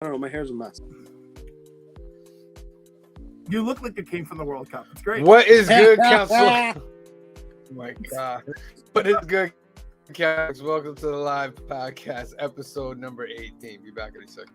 I don't know. My hair's a mess. You look like you came from the World Cup. It's great. What is good, Council? Oh my God. What is good, Council? Welcome to the live podcast, episode number 18. Be back in a second.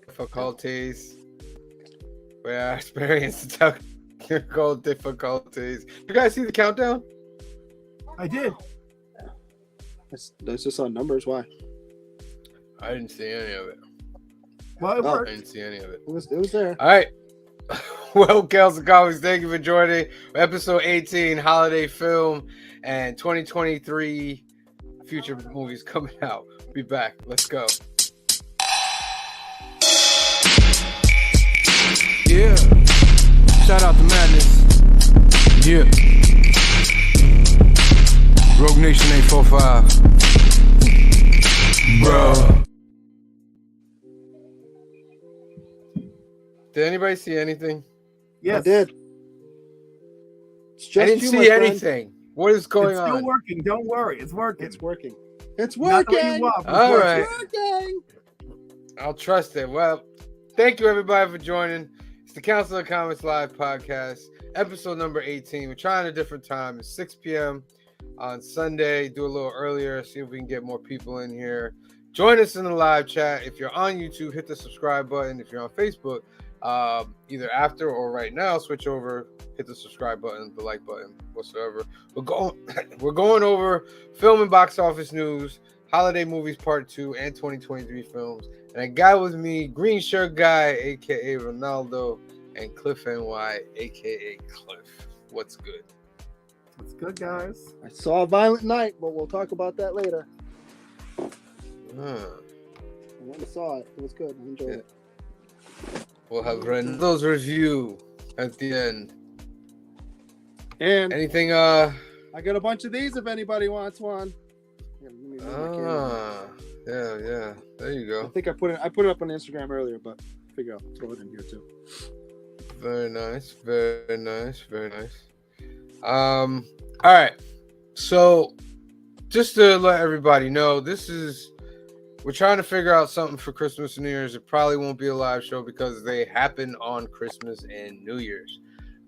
Difficulties. We are experiencing technical difficulties. You guys see the countdown? I did. That's just on numbers. Why? I didn't see any of it. Well, it I worked. didn't see any of it. It was there. All right. Well, Kelson Comics, thank you for joining episode 18, holiday film, and 2023 future movies coming out. Be back. Let's go. Yeah, shout out to Madness. Yeah, Rogue Nation 845. Bro. Did anybody see anything? Yes. I did. It's just I didn't you, my see friend. anything. What is going It's on? still working. Don't worry. It's working. It's working. It's Not the way working. you want, but All it's right. working. Working. I'll trust it. Well, thank you everybody for joining. It's the Council of Comics Live podcast, episode number 18. We're trying a different time. It's 6 p.m. on Sunday. Do a little earlier, see if we can get more people in here. Join us in the live chat. If you're on YouTube, hit the subscribe button. If you're on Facebook, either after or right now, switch over, hit the subscribe button, the like button, whatsoever. We're going over film and box office news, holiday movies part 2, and 2023 films. And I got with me Green Shirt Guy, aka Ronaldo, and Cliff NY, aka Cliff. What's good? It's good, guys. I saw Violent Night, but we'll talk about that later. I went and saw it. It was good. I enjoyed it. We'll have Ronaldo's review at the end. And Anything? I got a bunch of these if anybody wants one. Yeah, let me move my camera. Yeah. There you I go. think I put it up on Instagram earlier, but I figure I'll throw it in here too. Very nice. All right. So, just to let everybody know, we're trying to figure out something for Christmas and New Year's. It probably won't be a live show because they happen on Christmas and New Year's.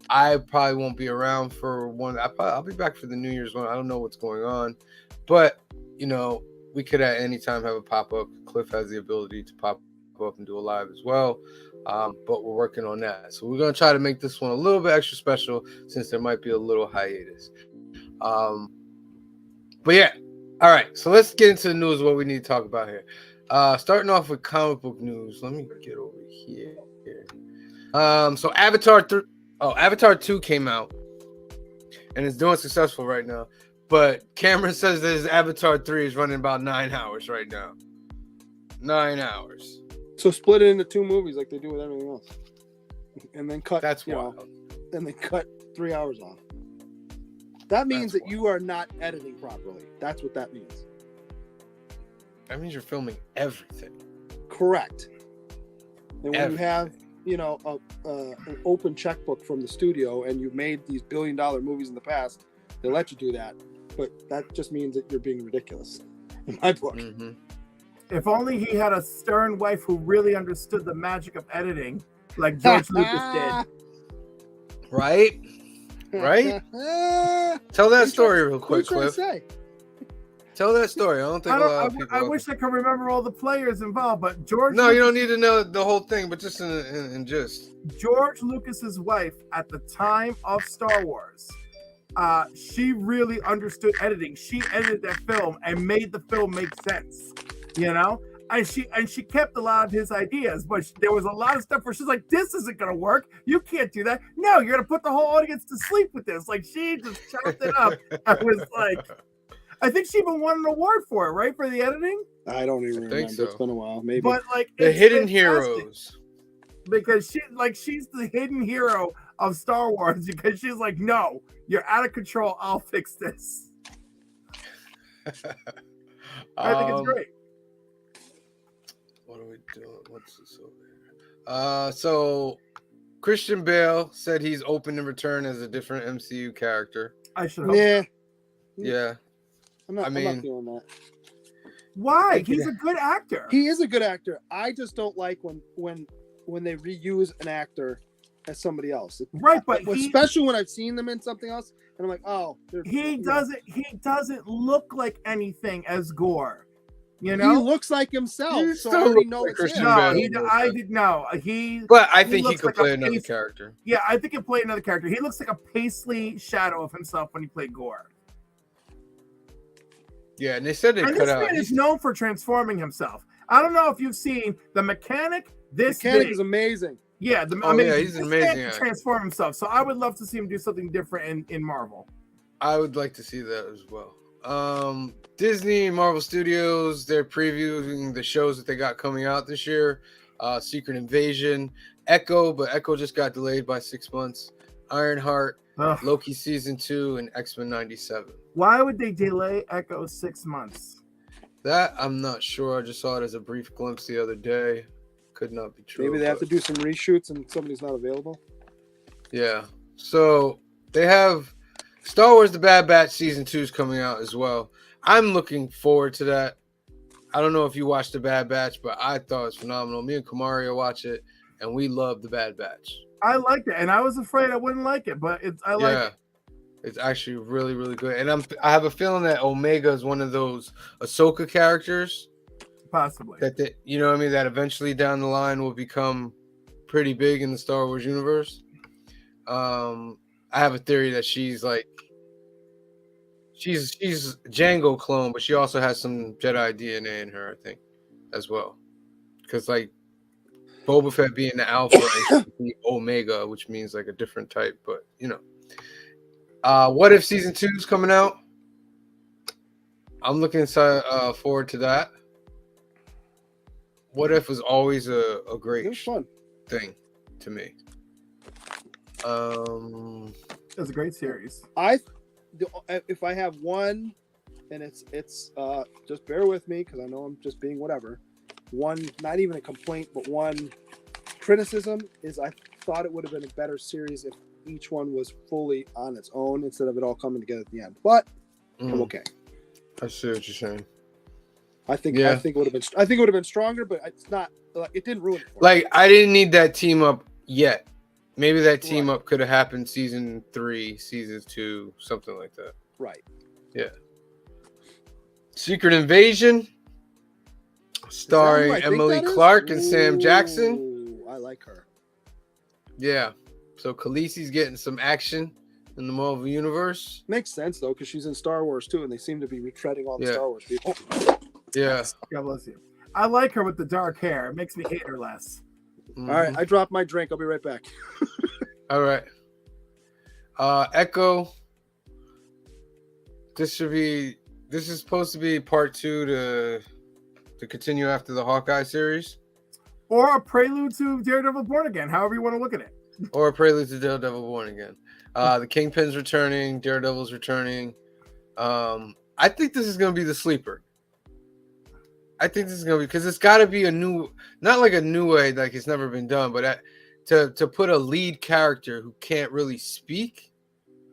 I probably won't be around for one. I'll be back for the New Year's one. I don't know what's going on, but we could at any time have a pop-up. Cliff has the ability to pop up and do a live as well, but we're working on that. So we're going to try to make this one a little bit extra special since there might be a little hiatus. But yeah, all right. So let's get into the news, what we need to talk about here. Starting off with comic book news. Let me get over here. So Avatar 2 came out and it's doing successful right now. But Cameron says that his Avatar 3 is running about 9 hours right now. 9 hours. So split it into 2 movies like they do with everything else, and then cut. That's wild. Then they cut 3 hours off. That means that you are not editing properly. That's what that means. That means you're filming everything. Correct. And when you have, an open checkbook from the studio, and you've made these billion-dollar movies in the past, they let you do that. But that just means that you're being ridiculous, in my book. Mm-hmm. If only he had a stern wife who really understood the magic of editing, like George Lucas did. Right? Tell that story real quick, Cliff. Tell that story. I don't think a lot of people. I wish I could remember all the players involved, but George. No, you don't need to know the whole thing, but just in gist. George Lucas's wife at the time of Star Wars. She really understood editing. She edited that film and made the film make sense, and she kept a lot of his ideas, but there was a lot of stuff where she's like, this isn't gonna work, you can't do that, no, you're gonna put the whole audience to sleep with this. Like, she just chopped it up. I was like, I think she even won an award for it, right, for the editing. I don't even remember. think so. It's been a while. Maybe. But like The it's Hidden fantastic Heroes. because she's the hidden hero of Star Wars because she's like, no, you're out of control. I'll fix this. I think it's great. What are we doing? What's this over here? So Christian Bale said he's open to return as a different MCU character. I should hope. Yeah. Yeah. I'm not I mean- feeling that. Why? He's a good actor. He is a good actor. I just don't like when they reuse an actor as somebody else. Right, but especially when I've seen them in something else, and I'm like, oh, he doesn't look like anything as Gore. You He know? looks like himself. He So still I already looks know like it's Christian him. Bale. I did no. He But I think he looks could like play a another face- character. Yeah, I think he'll play another character. He looks like a Paisley shadow of himself when he played Gore. Yeah, and they said they And cut this out. man is known for transforming himself. I don't know if you've seen The Mechanic. Mechanic is amazing. Yeah, he's an this man amazing can actor. transform himself. So I would love to see him do something different in Marvel. I would like to see that as well. Disney and Marvel Studios, they're previewing the shows that they got coming out this year. Secret Invasion, Echo, but Echo just got delayed by 6 months. Ironheart, Ugh. Loki Season 2, and X-Men 97. Why would they delay Echo 6 months? That I'm not sure. I just saw it as a brief glimpse the other day. Could not be true. Maybe they have to but- do some reshoots and somebody's not available. Yeah. So they have Star Wars The Bad Batch Season 2 is coming out as well. I'm looking forward to that. I don't know if you watched The Bad Batch, but I thought it was phenomenal. Me and Kamaria watch it, and we love The Bad Batch. I liked it, and I was afraid I wouldn't like it, but I like Yeah. it. It's actually really, really good. And I have a feeling that Omega is one of those Ahsoka characters Possibly. that you know what I mean, that eventually down the line will become pretty big in the Star Wars universe. I have a theory that she's Jango clone, but she also has some Jedi DNA in her, I think, as well. Because like Boba Fett being the Alpha and she be Omega, which means like a different type, but you know. What if Season 2 is coming out? I'm looking forward to that. What If was always a It great was fun. thing to me. It was a great series. If I have one, and it's just bear with me because I know I'm just being whatever. One, not even a complaint, but one criticism is I thought it would have been a better series if each one was fully on its own instead of it all coming together at the end. But I'm okay. I see what you're saying. I think Yeah. it would have been. I think it would have been stronger, but it's not. Like, it didn't ruin it. For me. Like I didn't need that team up yet. Maybe that team up could have happened Season 3, Season 2, something like that. Right. Yeah. Secret Invasion, starring Is that who I think Emily that is? Clark and Sam Jackson. Ooh, I like her. Yeah. So Khaleesi's getting some action in the Marvel universe. Makes sense though, because she's in Star Wars too, and they seem to be retreading all the Yeah. Star Wars people. Yeah. God bless you. I like her with the dark hair. It makes me hate her less. Mhm. All right, I dropped my drink. I'll be right back. All right. Echo. This is supposed to be part 2 to continue after the Hawkeye series, Or a prelude to Daredevil Born Again, however you want to look at it. or a prelude to Daredevil Born Again. The Kingpin's returning, Daredevil's returning. I think this is gonna be the sleeper. I think this is gonna be because it's got to be a new, not like a new way, like it's never been done, but to put a lead character who can't really speak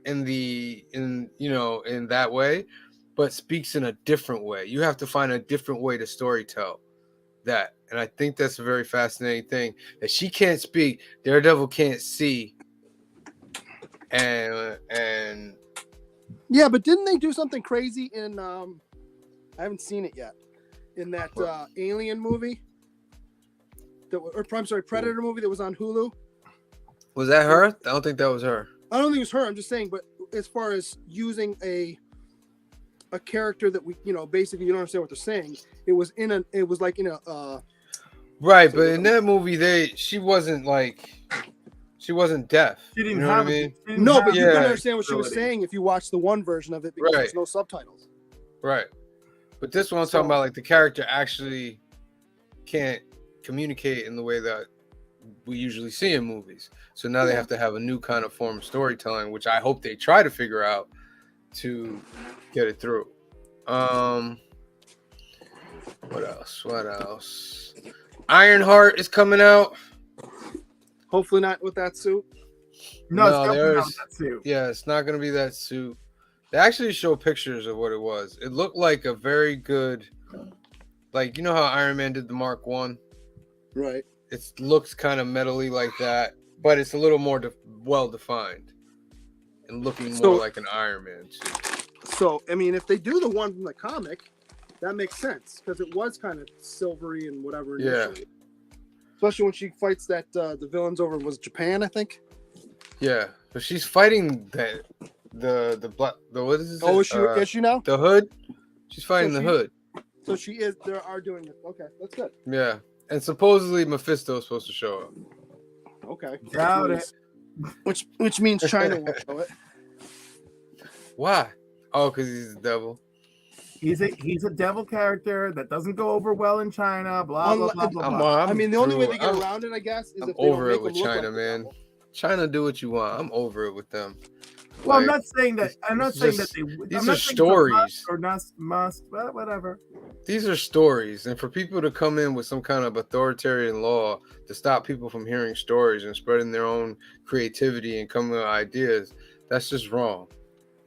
in that way, but speaks in a different way. You have to find a different way to storytell that, and I think that's a very fascinating thing that she can't speak, Daredevil can't see, and Yeah, but didn't they do something crazy in? I haven't seen it yet. In that Alien movie, Predator movie that was on Hulu. was that her? I don't think that was her. I don't think it was her. I'm just saying, but as far as using a character that we, basically you don't understand what they're saying. It was like in a. Right, but in that movie, she wasn't deaf. She didn't You know have what I it. mean? She didn't No, have but you it. couldn't Yeah. understand what she was saying if you watched the one version of it because Right. there's no subtitles. Right. But this one I'm talking about, like the character actually can't communicate in the way that we usually see in movies. So now they have to have a new kind of form of storytelling, which I hope they try to figure out to get it through. What else? Ironheart is coming out. Hopefully not with that suit. No, it's definitely not that suit. Yeah, it's not going to be that suit. They actually show pictures of what it was. It looked like a very good, like, you know how Iron Man did the Mark 1? Right. It looks kind of metally like that, but it's a little more well-defined and looking more like an Iron Man suit. So, I mean, if they do the one from the comic, that makes sense because it was kind of silvery and whatever initially. Yeah. Especially when she fights that the villains over was Japan, I think. Yeah, but she's fighting the what is this? Oh, is she now? The Hood. She's fighting the Hood. So she is. They are doing it. Okay, that's good. Yeah, and supposedly Mephisto is supposed to show up. Okay. Doubt it. Which means China will show it. Why? Oh, because he's the devil. He's a devil character that doesn't go over well in China. Blah blah blah blah. blah. I mean, the only way they get around it, I guess, is if they over don't it with make China, man. China, do what you want. I'm over it with them. Well, I'm not saying that. I'm not saying that these are stories or not must, but whatever. These are stories, and for people to come in with some kind of authoritarian law to stop people from hearing stories and spreading their own creativity and coming with ideas, that's just wrong.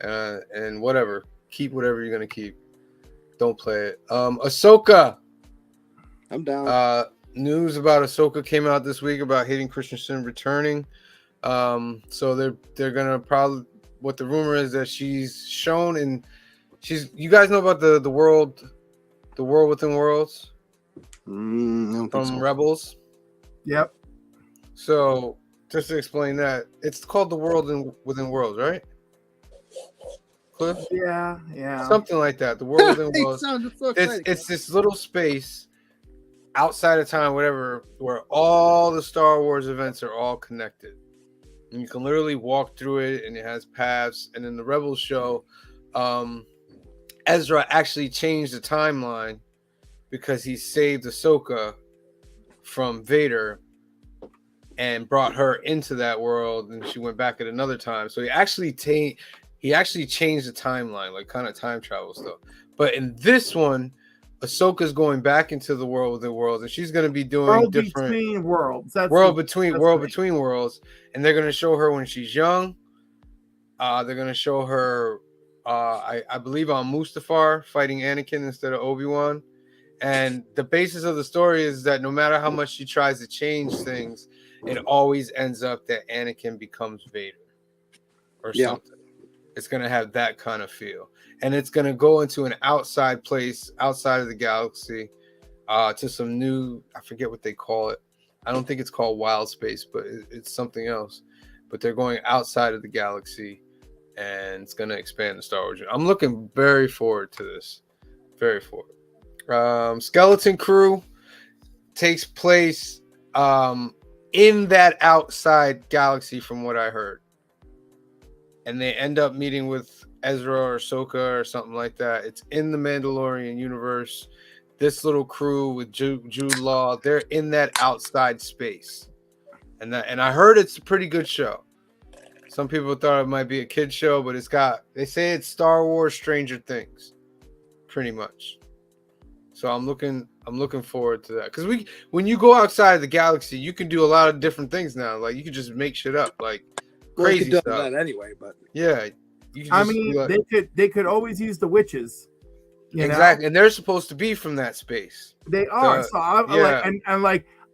And whatever, keep whatever you're gonna keep. Don't play it. Ahsoka. I'm down. News about Ahsoka came out this week about Hayden Christensen returning. So they're gonna probably, what the rumor is that she's shown in, you guys know about the world within worlds from Rebels. Yep. So just to explain that, it's called the world within worlds, right? Cliff? Yeah. Something like that. The world within worlds. It's this little space outside of time, whatever, where all the Star Wars events are all connected. And you can literally walk through it, and it has paths. And in the Rebels show, Ezra actually changed the timeline because he saved Ahsoka from Vader and brought her into that world, and she went back at another time. So he actually changed the timeline, like kind of time travel stuff. But in this one, Ahsoka's going back into the world within worlds, and she's going to be doing world different between worlds. Between worlds, and they're going to show her when she's young. They're going to show her, I believe, on Mustafar fighting Anakin instead of Obi-Wan. And the basis of the story is that no matter how much she tries to change things, it always ends up that Anakin becomes Vader or something. It's going to have that kind of feel. And it's going to go into an outside place, outside of the galaxy, to some new, I forget what they call it. I don't think it's called Wild Space, but it's something else. But they're going outside of the galaxy, and it's going to expand the Star Wars. I'm looking very forward to this. Very forward. Skeleton Crew takes place in that outside galaxy, from what I heard. And they end up meeting with Ezra or Ahsoka or something like that. It's in the Mandalorian universe. This little crew with Jude Law, they're in that outside space. And I heard it's a pretty good show. Some people thought it might be a kid show, but they say it's Star Wars Stranger Things, pretty much. So I'm looking forward to that. Because when you go outside the galaxy, you can do a lot of different things now. Like you can just make shit up, like crazy stuff. That anyway, but yeah. They could always use the witches. Exactly, and they're supposed to be from that space. They are.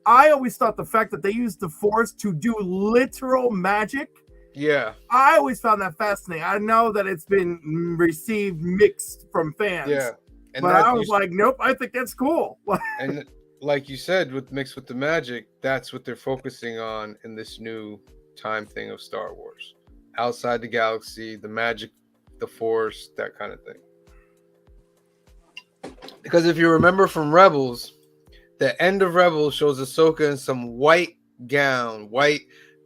I always thought the fact that they used the Force to do literal magic. Yeah. I always found that fascinating. I know that it's been received mixed from fans. Yeah. But I was like, nope, I think that's cool. And like you said, mixed with the magic, that's what they're focusing on in this new time thing of Star Wars. Outside the galaxy, the magic, the Force, that kind of thing. Because if you remember from Rebels, the end of Rebels shows Ahsoka in some white gown,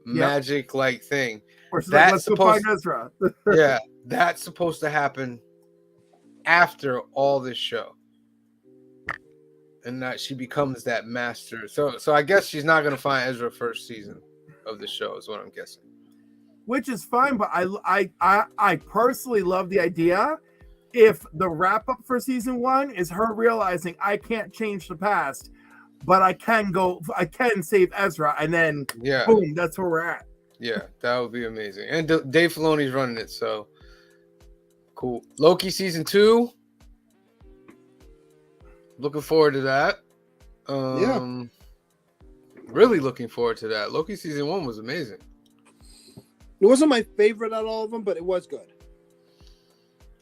magic-like thing. That's supposed to happen after all this show. and that she becomes that master. So I guess she's not gonna find Ezra first season of the show, is what I'm guessing. Which is fine, but I personally love the idea if the wrap up for season 1 is her realizing I can't change the past, but I can save Ezra, and then boom, that's where we're at. Yeah, that would be amazing. And Dave Filoni's running it, so cool. Loki season 2. Looking forward to that. Really looking forward to that. Loki season 1 was amazing. It wasn't my favorite out of all of them, but it was good.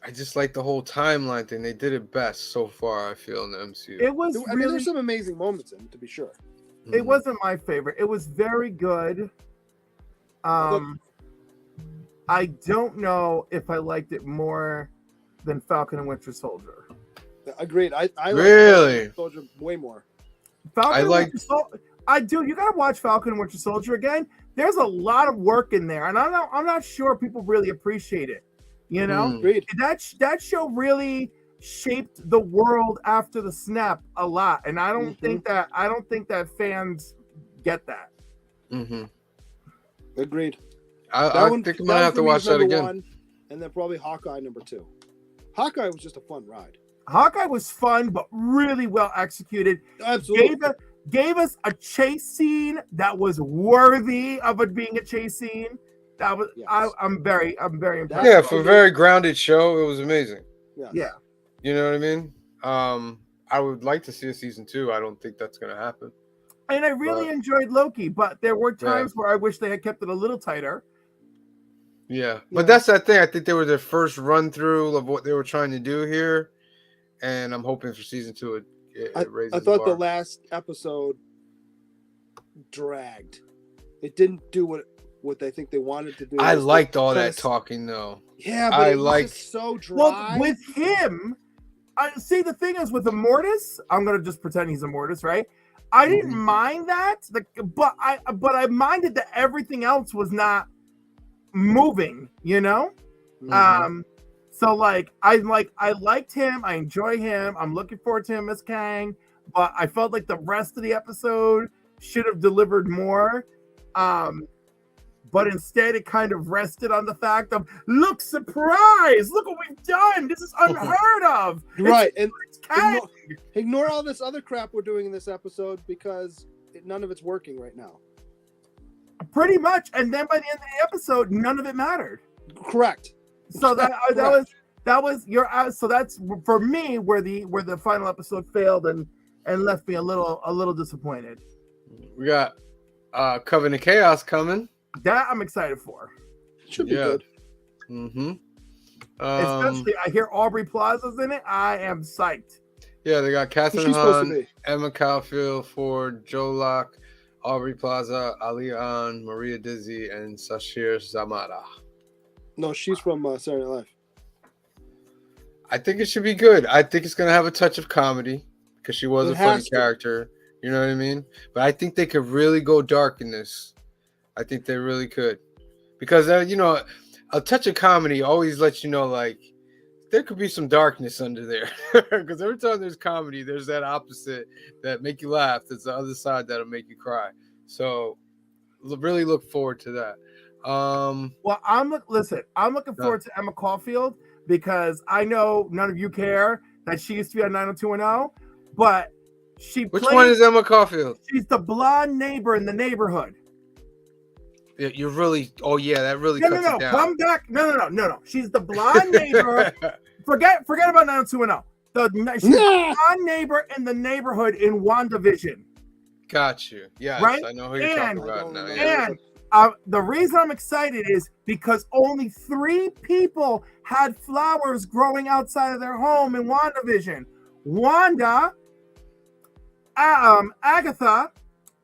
I just like the whole timeline thing. They did it best so far, I feel, in the MCU. It was I mean, there's some amazing moments in it, to be sure. It wasn't my favorite. It was very good. I don't know if I liked it more than Falcon and Winter Soldier. Agreed. I Really? like Soldier way more. Falcon I and like- Winter Soldier. I do. You gotta watch Falcon and Winter Soldier again. There's a lot of work in there, and I'm not sure people really appreciate it. You know, Agreed. that show really shaped the world after the snap a lot, and I don't think that fans get that. Mm-hmm. Agreed. I think I'm gonna have to watch that again. One, and then probably Hawkeye number 2. Hawkeye was just a fun ride. Hawkeye was fun, but really well executed. Absolutely. Gave us a chase scene that was worthy of it being a chase scene. That was Yes. I'm very impressed. Yeah, for a very grounded show, it was amazing. Yeah. You know what I mean? I would like to see a season 2. I don't think that's gonna happen. And I really enjoyed Loki, but there were times where I wish they had kept it a little tighter. Yeah, but that's that thing. I think they were their first run through of what they were trying to do here, and I'm hoping for season 2 it raises. I thought the bar. last episode dragged. It didn't do what they think they wanted to do. I It was liked like all that kinda- talking though. Yeah, but I it was liked- just so dry. Well, with him, I see the thing is with Immortus, I'm gonna just pretend he's Immortus, right? I didn't mind that, but I minded that everything else was not moving, you know? So like I liked him, I enjoy him, I'm looking forward to him as Kang, but I felt like the rest of the episode should have delivered more. But instead it kind of rested on the fact of look, surprise, look what we've done. This is unheard of. Right, and It's Kang. ignore all this other crap we're doing in this episode because none of it's working right now. Pretty much, and then by the end of the episode, none of it mattered. Correct. So that was your so that's for me where the final episode failed and left me a little disappointed. We got Covenant Chaos coming. That I'm excited for. Should be Yeah. good. Mm-hmm. Especially, I hear Aubrey Plaza's in it. I am psyched. Yeah, they got Catherine She's supposed to Hahn, be. Emma Caulfield, Ford, Joe Locke, Aubrey Plaza, Ali An, Maria Dizzy, and Sashir Zamata. No, she's from Saturday Night Live. I think it should be good. I think it's gonna have a touch of comedy because she was It a funny has to. character. You know what I mean? But I think they could really go dark in this. I think they really could, because a touch of comedy always lets you know like there could be some darkness under there. Because every time there's comedy, there's that opposite that make you laugh. There's the other side that'll make you cry. So really look forward to that. Well, I'm looking forward to Emma Caulfield because I know none of you care that she used to be on 90210, but Which one is Emma Caulfield? She's the blonde neighbor in the neighborhood. Yeah, you're really. Oh yeah, that really No, cuts no, it down. come back. No. She's the blonde neighbor. Forget about 90210. She's the blonde neighbor in the neighborhood in WandaVision. Got you. Yes, Right? I know who you're talking about now. And- Yeah. And the reason I'm excited is because only 3 people had flowers growing outside of their home in WandaVision. Wanda, Agatha,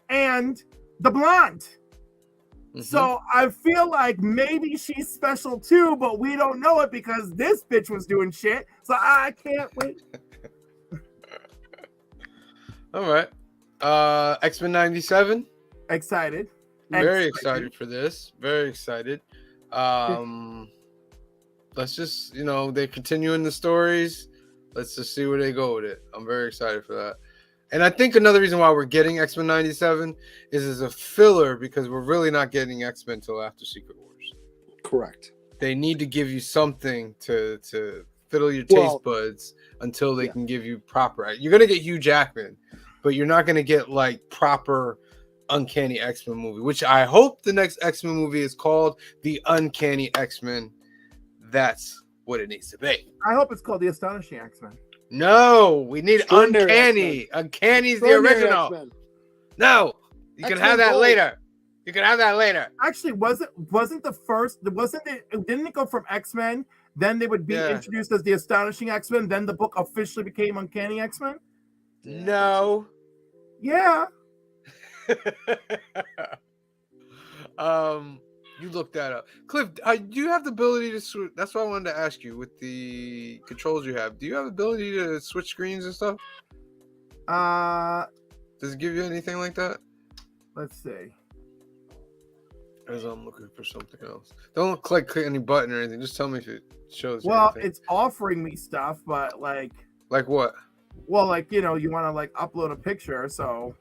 and the blonde. Mhm. So I feel like maybe she's special too, but we don't know it because this bitch was doing shit. So I can't wait. All right. X-Men 97. Excited. Very excited for this. Very excited. Let's just, they're continuing the stories. Let's just see where they go with it. I'm very excited for that. And I think another reason why we're getting X-Men 97 is as a filler because we're really not getting X-Men until after Secret Wars. Correct. They need to give you something to fiddle your taste buds until they can give you proper. You're gonna get Hugh Jackman, but you're not gonna get like proper Uncanny X-Men movie, which I hope the next X-Men movie is called The Uncanny X-Men. That's what it needs to be. I hope it's called The Astonishing X-Men. No, we need Extraordinary Uncanny. X-Men. Uncanny's the Extraordinary original. X-Men. No, you can X-Men have that Gold. later. You can have that later. Actually, wasn't the first? Didn't it go from X-Men? Then they would be introduced as the Astonishing X-Men. Then the book officially became Uncanny X-Men. No. Yeah. You look that up, Cliff. Do you have the ability to switch? That's what I wanted to ask you. With the controls you have, do you have the ability to switch screens and stuff? Does it give you anything like that? Let's see. As I'm looking for something else. Don't click any button or anything. Just tell me if it shows. Well, anything. it's offering me stuff, but like what? Well, like you want to like upload a picture, so.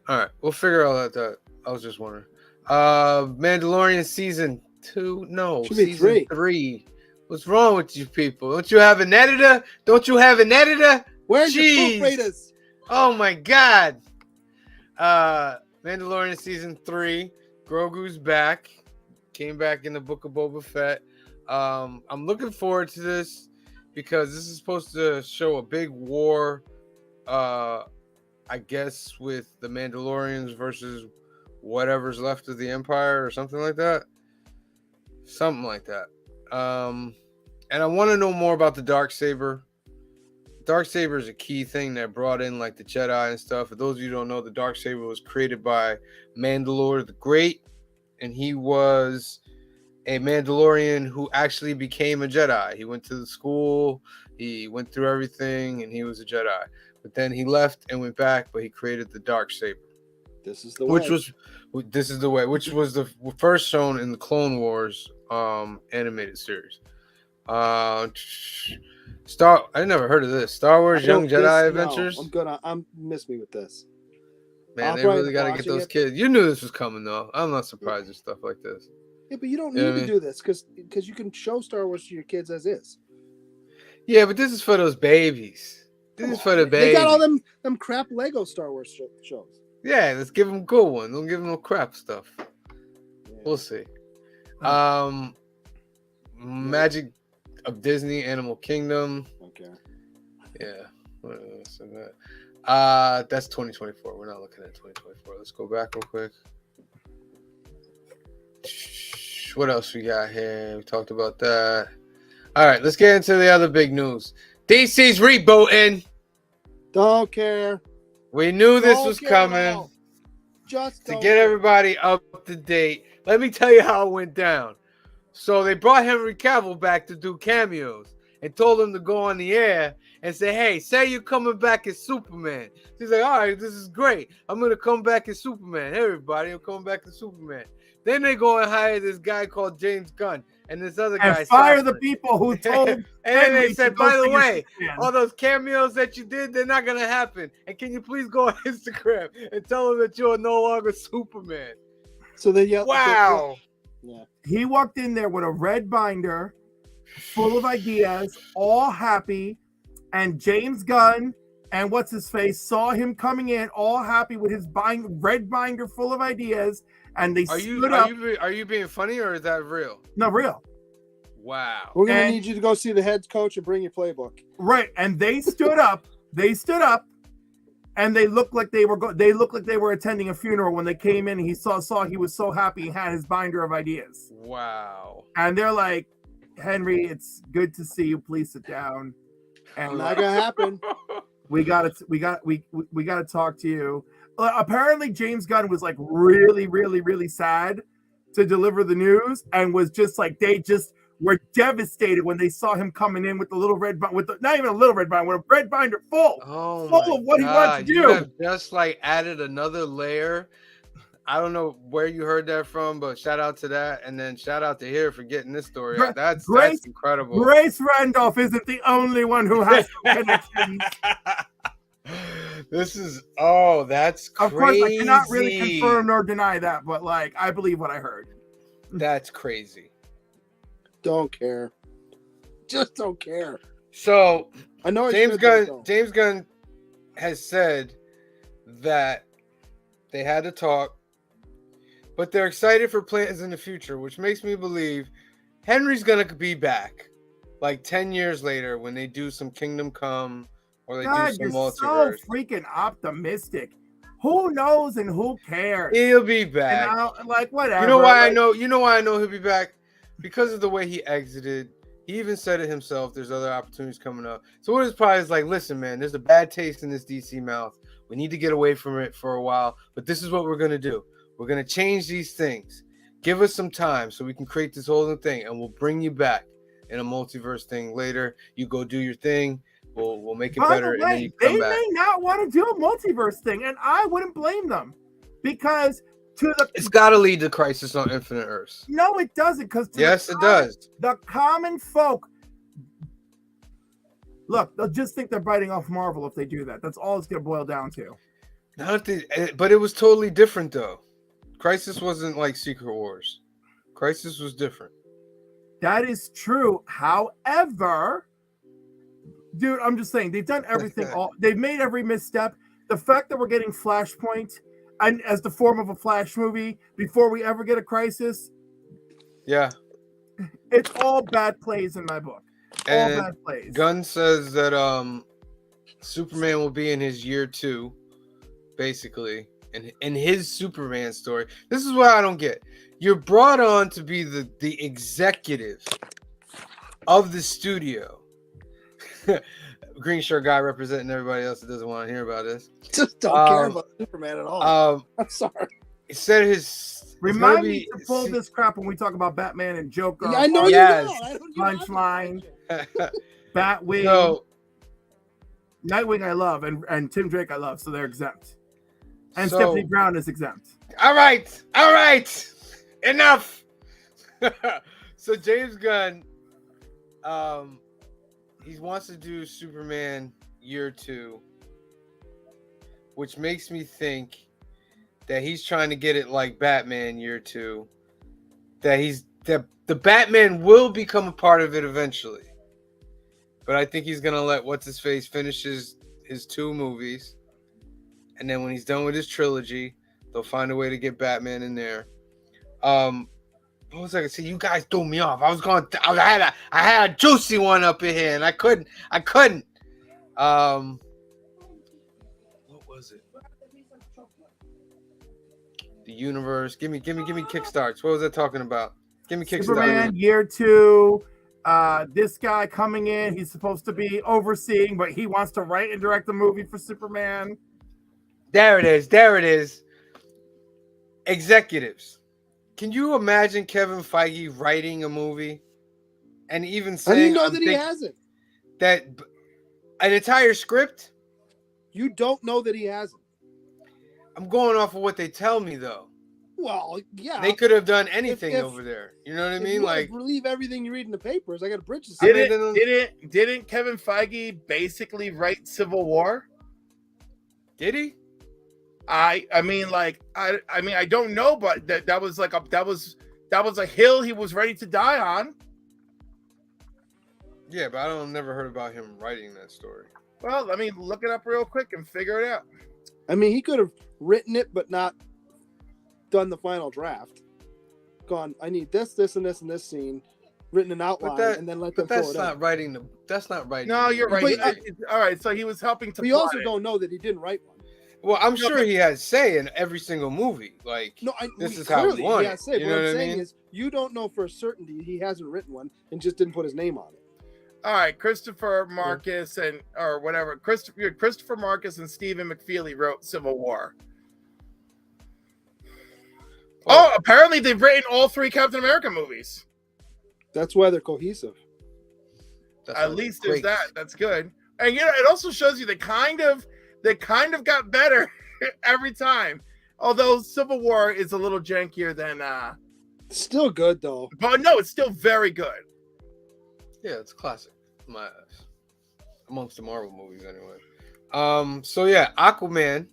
All right, we'll figure all that. I was just wondering. Mandalorian season 2? No, Should be season 3. What's wrong with you people? Don't you have an editor? Where's your Jeez. proofreaders? Oh my god. Mandalorian season 3. Grogu's back. Came back in the Book of Boba Fett. I'm looking forward to this because this is supposed to show a big war. I guess with the Mandalorians versus whatever's left of the Empire or something like that. And I want to know more about the Darksaber. Darksaber is a key thing that brought in like the Jedi and stuff. For those of you who don't know, the Darksaber was created by Mandalore the Great, and he was a Mandalorian who actually became a Jedi. He went to the school, he went through everything, and he was a Jedi. But then he left and went back, but he created the Darksaber. This is the way. Which was the first shown in the Clone Wars animated series. I never heard of this. Star Wars Young Jedi Adventures. I'm miss me with this. Man, they really got to get those kids. You knew this was coming, though. I'm not surprised at stuff like this. Yeah, but you don't need to do this because you can show Star Wars to your kids as is. Yeah, but this is for those babies. This is for the babies. They got all them crap Lego Star Wars shows. Yeah, let's give them good one. Don't give them no crap stuff. Yeah. We'll see. Magic of Disney, Animal Kingdom. Okay. Yeah. That's 2024. We're not looking at 2024. Let's go back real quick. What else we got here? We talked about that. All right, let's get into the other big news. DC's rebooting. Don't care. We knew this was coming. Just to get everybody up to date. Let me tell you how it went down. So they brought Henry Cavill back to do cameos and told him to go on the air and say, hey, say you're coming back as Superman. He's like, all right, this is great. I'm going to come back as Superman. Hey, everybody, I'm coming back as Superman. Then they go and hire this guy called James Gunn and this other guy. And fire the people who told And then they said, by the way, Superman. all those cameos that you did, they're not going to happen. And can you please go on Instagram and tell them that you're no longer Superman? So they yelled. Wow. Yeah. He walked in there with a red binder full of ideas, all happy. And James Gunn and what's his face saw him coming in all happy with his red binder full of ideas. And they stood up. Are you being funny or is that real? No, real. Wow. We're going to need you to go see the head coach and bring your playbook. Right. And they stood up. And they looked like they were attending a funeral when they came in. And he saw he was so happy he had his binder of ideas. Wow. And they're like, Henry, it's good to see you. Please sit down. And not gonna happen. We gotta talk to you. Apparently, James Gunn was like really, really, really sad to deliver the news, and was just like they just were devastated when they saw him coming in with the little red binder, not even a little red binder, with a red binder full of what he wanted to do. You have just like added another layer. I don't know where you heard that from, but shout out to that, and then shout out to here for getting this story out. That's incredible. Grace Randolph isn't the only one who has connections. This is that's crazy. Of course, I cannot really confirm nor deny that, but like I believe what I heard. That's crazy. Don't care. Just don't care. So I know James Gunn has said that they had to talk, but they're excited for plans in the future, which makes me believe Henry's gonna be back like 10 years later when they do some Kingdom Come or they God, do you're some multiverse. so freaking optimistic. Who knows and who cares? He'll be back. And like whatever. You know why like, I know? You know why I know he'll be back? Because of the way he exited. He even said it himself. There's other opportunities coming up. So what his probably is like, listen, man, there's a bad taste in this DC mouth. We need to get away from it for a while. But this is what we're gonna do. We're gonna change these things. Give us some time so we can create this whole new thing, and we'll bring you back in a multiverse thing later. You go do your thing. We'll make it by better, the and then way, you they come back. may not want to do a multiverse thing, and I wouldn't blame them because It's got to lead to Crisis on Infinite Earths. no, it doesn't. Because Yes, it does. The common folk. Look, they'll just think they're biting off Marvel if they do that. That's all it's going to boil down to. But it was totally different, though. Crisis wasn't like Secret Wars. Crisis was different. That is true. However, dude, I'm just saying they've done everything. They've made every misstep. The fact that we're getting Flashpoint and as the form of a Flash movie before we ever get a Crisis, Yeah. it's all bad plays in my book. All And bad plays. Gunn says that Superman will be in his year 2, basically, in his Superman story. This is what I don't get. You're brought on to be the executive of the studio. Green shirt guy representing everybody else that doesn't want to hear about this. Just don't care about Superman at all. I'm sorry. It said his Remind me to pull this crap when we talk about Batman and Joker. Yeah, I know Yes. you know. I don't give a Punchline, Batwing, So Nightwing I love, and Tim Drake I love, so they're exempt. And So- Stephanie Brown is exempt. all right, enough. So James Gunn, he wants to do Superman year 2, which makes me think that he's trying to get it like Batman year 2. That the Batman will become a part of it eventually, but I think he's gonna let what's his face finish his 2 movies, and then when he's done with his trilogy, they'll find a way to get Batman in there. What was I gonna say? You guys threw me off. I had a juicy one up in here, and I couldn't. What was it? The universe. Give me kickstarts. What was I talking about? Give me kickstarts. Superman year 2. This guy coming in, he's supposed to be overseeing, but he wants to write and direct the movie for Superman. There it is. Executives. Can you imagine Kevin Feige writing a movie and even saying, I didn't know that he hasn't. That an entire script? You don't know that he hasn't. I'm going off of what they tell me, though. Well, yeah. They could have done anything if- over there. You know what I If mean? you Like, believe everything you read in the papers. I got a bridge to say. Didn't Kevin Feige basically write Civil War? did he? I mean I don't know, but that was a hill he was ready to die on. Yeah, but I never heard about him writing that story. Well, I mean, look it up real quick and figure it out. I mean, he could have written it, but not done the final draft. Gone, I need this, this, and this, and this scene, written an outline, and then let them But throw that's it not out. writing the. That's not writing. No, you're right. But, All right, so he was helping to. We plot also it. don't know that he didn't write one. Well, I'm sure he has say in every single movie. Like, No, this is how we want yeah, it. say, You what know I'm what I saying mean? is, you don't know for a certainty he hasn't written one and just didn't put his name on it. All right, Christopher Marcus or whatever. Christopher Marcus and Stephen McFeely wrote Civil War. Oh, apparently they've written all 3 Captain America movies. That's why they're cohesive. That's At not least there's great. that. That's good. And it also shows you they kind of got better every time. Although Civil War is a little jankier than Still good though. but no, it's still very good. Yeah, it's a classic. My amongst the Marvel movies, anyway. So yeah, Aquaman.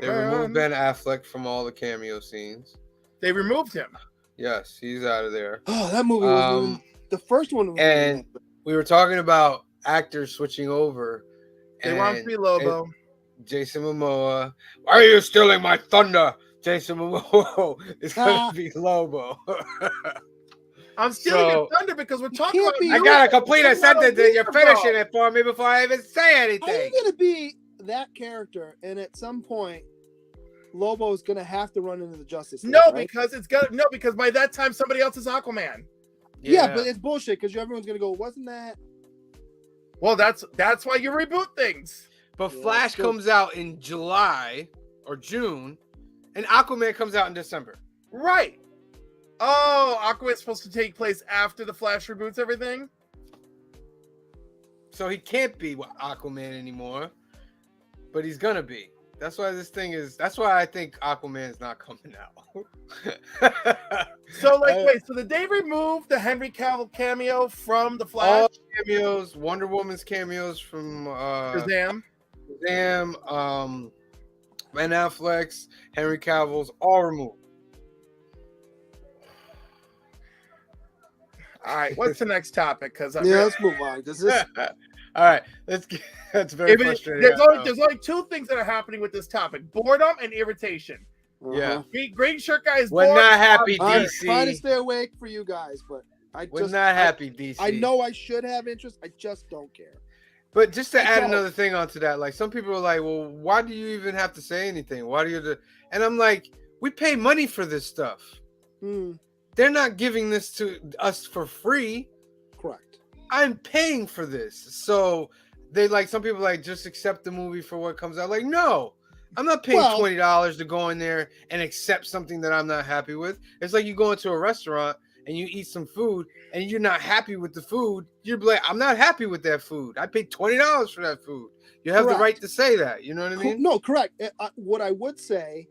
They removed Aquaman. Ben Affleck from all the cameo scenes. They removed him. Yes, he's out of there. Oh, that movie wasn't even the first one. Was And we were talking about actors switching over. They want to be Lobo. Jason Momoa. Why are you stealing my thunder? Jason Momoa is going to be Lobo. I'm stealing your thunder because we're talking about. I gotta complete a sentence and you're finishing it for me before I even say anything. How are you gonna be that character? And at some point, Lobo is gonna have to run into the Justice League. No, right? because by that time somebody else is Aquaman. Yeah, but it's bullshit because everyone's gonna go, wasn't that? Well, that's why you reboot things. But Flash comes out in July or June, and Aquaman comes out in December. Right. Oh, Aquaman's supposed to take place after the Flash reboots everything? So he can't be Aquaman anymore, but he's gonna be. That's why that's why I think Aquaman's not coming out. So wait, so did they remove the Henry Cavill cameo from the Flash? All cameos, Wonder Woman's cameos from Shazam, Ben Affleck's, Henry Cavill's, all removed. All right, what's the next topic? Because let's move on. Because this, all right, that's very frustrating. There's only two things that are happening with this topic: boredom and irritation. Yeah, Green Shirt Guy is we're bored. not happy, I'm DC. trying to stay awake for you guys, but we're not happy, DC. I know I should have interest. I just don't care. But just to add another thing onto that, like some people are like, well, why do you even have to say anything? Why do you? And I'm like, we pay money for this stuff. They're not giving this to us for free. Correct. I'm paying for this. So they like some people like just accept the movie for what comes out. Like, no, I'm not paying $20 to go in there and accept something that I'm not happy with. It's like you go into a restaurant and you eat some food and you're not happy with the food. You're like, I'm not happy with that food. I paid $20 for that food. You have the right to say that. You know what I mean? No, correct. What I would say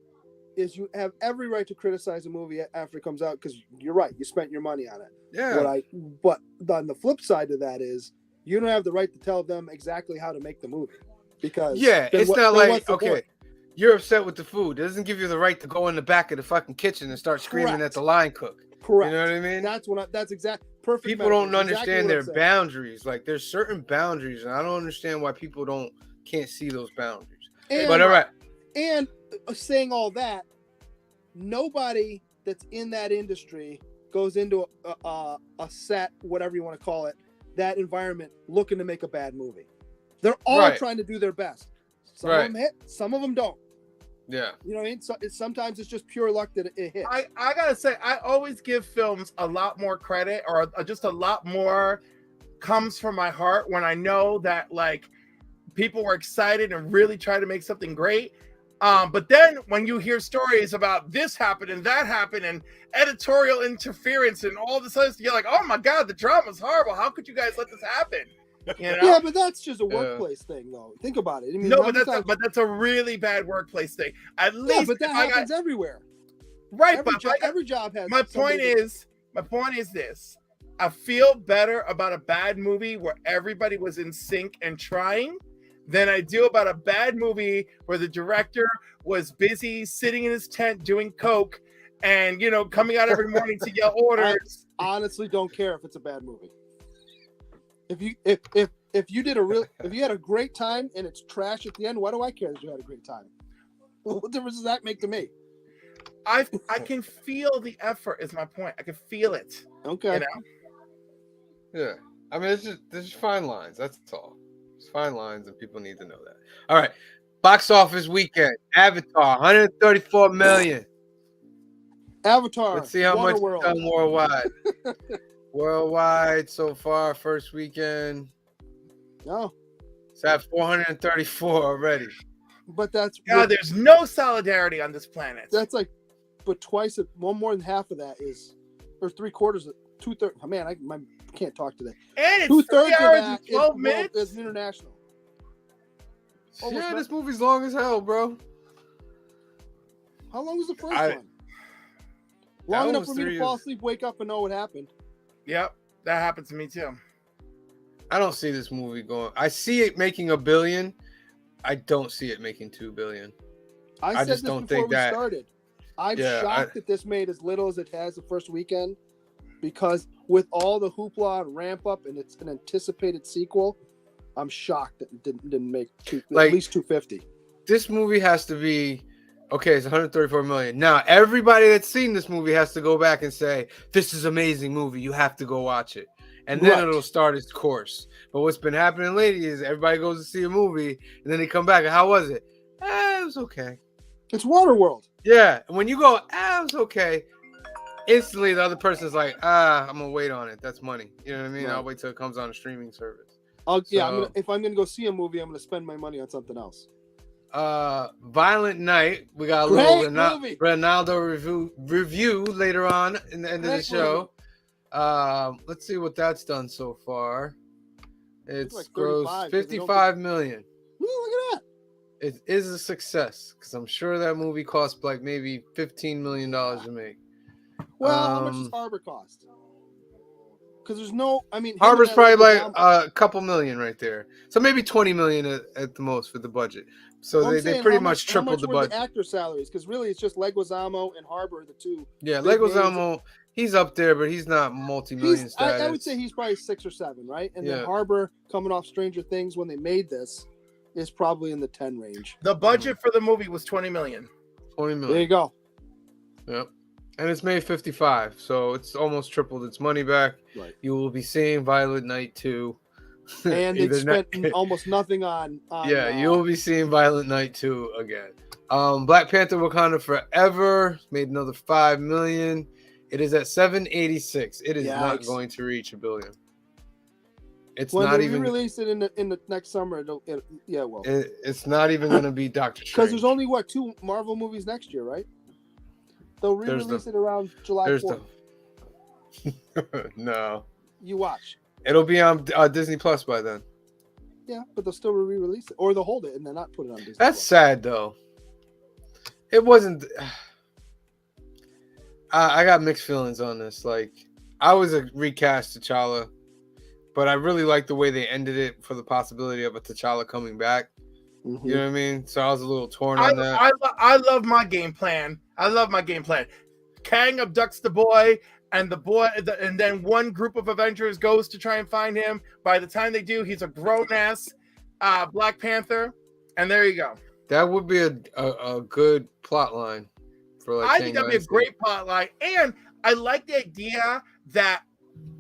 is you have every right to criticize a movie after it comes out because you're right. You spent your money on it. Yeah. But on the flip side of that is you don't have the right to tell them exactly how to make the movie because it's not like okay, you're upset with the food. It doesn't give you the right to go in the back of the fucking kitchen and start screaming at the line cook. Correct. You know what I mean? That's exact perfect. People don't understand their boundaries. Like there's certain boundaries, and I don't understand why people can't see those boundaries. But all right. And saying all that, nobody that's in that industry goes into a set, whatever you want to call it, that environment looking to make a bad movie. They're all trying to do their best. Some of them hit, some of them don't. Yeah. You know what I mean? So sometimes it's just pure luck that it hits. I gotta say, I always give films a lot more credit or just a lot more comes from my heart when I know that like people were excited and really try to make something great. But then when you hear stories about this happened and that happened and editorial interference and all this other stuff, you're like, oh my God, the drama's horrible. How could you guys let this happen? You know? Yeah, but that's just a workplace thing, though. Think about it. I mean, no, but that's a really bad workplace thing. At least, but that happens everywhere. Right, every job has. My point is this: I feel better about a bad movie where everybody was in sync and trying than I do about a bad movie where the director was busy sitting in his tent doing coke and coming out every morning to yell orders. I honestly don't care if it's a bad movie. If you had a great time and it's trash at the end, why do I care that you had a great time? What difference does that make to me? I can feel the effort is my point. I can feel it. Okay. Yeah. I mean, there's fine lines. That's all. It's fine lines and people need to know that. All right. Box office weekend. Avatar, 134 million. Avatar. Let's see how much it's done worldwide. Worldwide so far, first weekend. No. It's at 434 already. But that's there's no solidarity on this planet. That's like, but one more than half of that is, or 3/4, 2/3. Oh, man, I can't talk today. And it's 2/3 3 hours of and that 12 minutes. Is international. Yeah, this movie's long as hell, bro. How long was the first one? Long enough for me to fall asleep, wake up, and know what happened. Yep, that happened to me too. I don't see this movie going. I see it making $1 billion, I don't see it making $2 billion. I I said just this don't before think we that- started. I'm Yeah, shocked that this made as little as it has the first weekend, because with all the hoopla and ramp up, and it's an anticipated sequel, I'm shocked that it didn't make Like- at least 250. This movie has to be okay. It's 134 million. Now everybody that's seen this movie has to go back and say, "This is an amazing movie. You have to go watch it," and then Right. it'll start its course. But what's been happening lately is everybody goes to see a movie and then they come back and how was it? It was okay. It's Waterworld. Yeah, and when you go, it was okay. Instantly, the other person's like, I'm gonna wait on it. That's money. You know what I mean? Right. I'll wait till it comes on a streaming service. Yeah, So- if I'm gonna go see a movie, I'm gonna spend my money on something else. Violent Night. We got a Great little movie. Ronaldo review later on in the end of the Great show. Let's see what that's done so far. It's like grossed 35, 'cause they don't 55 million. Ooh, look at that. It is a success because I'm sure that movie cost like maybe $15 million to make. Well, how much does Um, Harbor cost? Because there's no, I mean, him Harbor's and probably like Leguizamo- a couple million right there. So maybe 20 million at the most for the budget. So Well, I'm they saying pretty how much how tripled much the were budget. The actor salaries, because really it's just Leguizamo and Harbor, the two. Yeah, big names. Leguizamo, he's up there, but he's not multi-million status. I would say he's probably 6 or 7, right? And Yeah. then Harbor, coming off Stranger Things when they made this, is probably in the 10 range. The budget for the movie was 20 million. 20 There million. you go. Yep. And it's made 55, so it's almost tripled its money back. Right. You will be seeing Violet Night 2. And they Either spent not- almost nothing on Yeah, you'll be seeing Violent Night 2 again. Black Panther Wakanda Forever made another 5 million. It is at 786. It is not Yikes. going to reach $1 billion. It's when not they even release it in the next summer. Yeah, well, it's not even going to be Doctor because Strange. there's only 2 Marvel movies next year, right? They'll There's re-release the- it around July There's 4th. No. You watch. It'll be on Disney Plus by then. Yeah, but they'll still re-release it, or they'll hold it and then not put it on Disney. That's Plus. sad though. It wasn't. I got mixed feelings on this. Like, I was a recast T'Challa, but I really liked the way they ended it for the possibility of a T'Challa coming back. Mhm. You know what I mean? So I was a little torn on that. I love my game plan. I love my game plan. Kang abducts the boy, and and then one group of Avengers goes to try and find him. By the time they do, he's a grown ass Black Panther, and there you go. That would be a good plot line for like. I Kang think that'd be a Dynasty. great plot line, and I like the idea that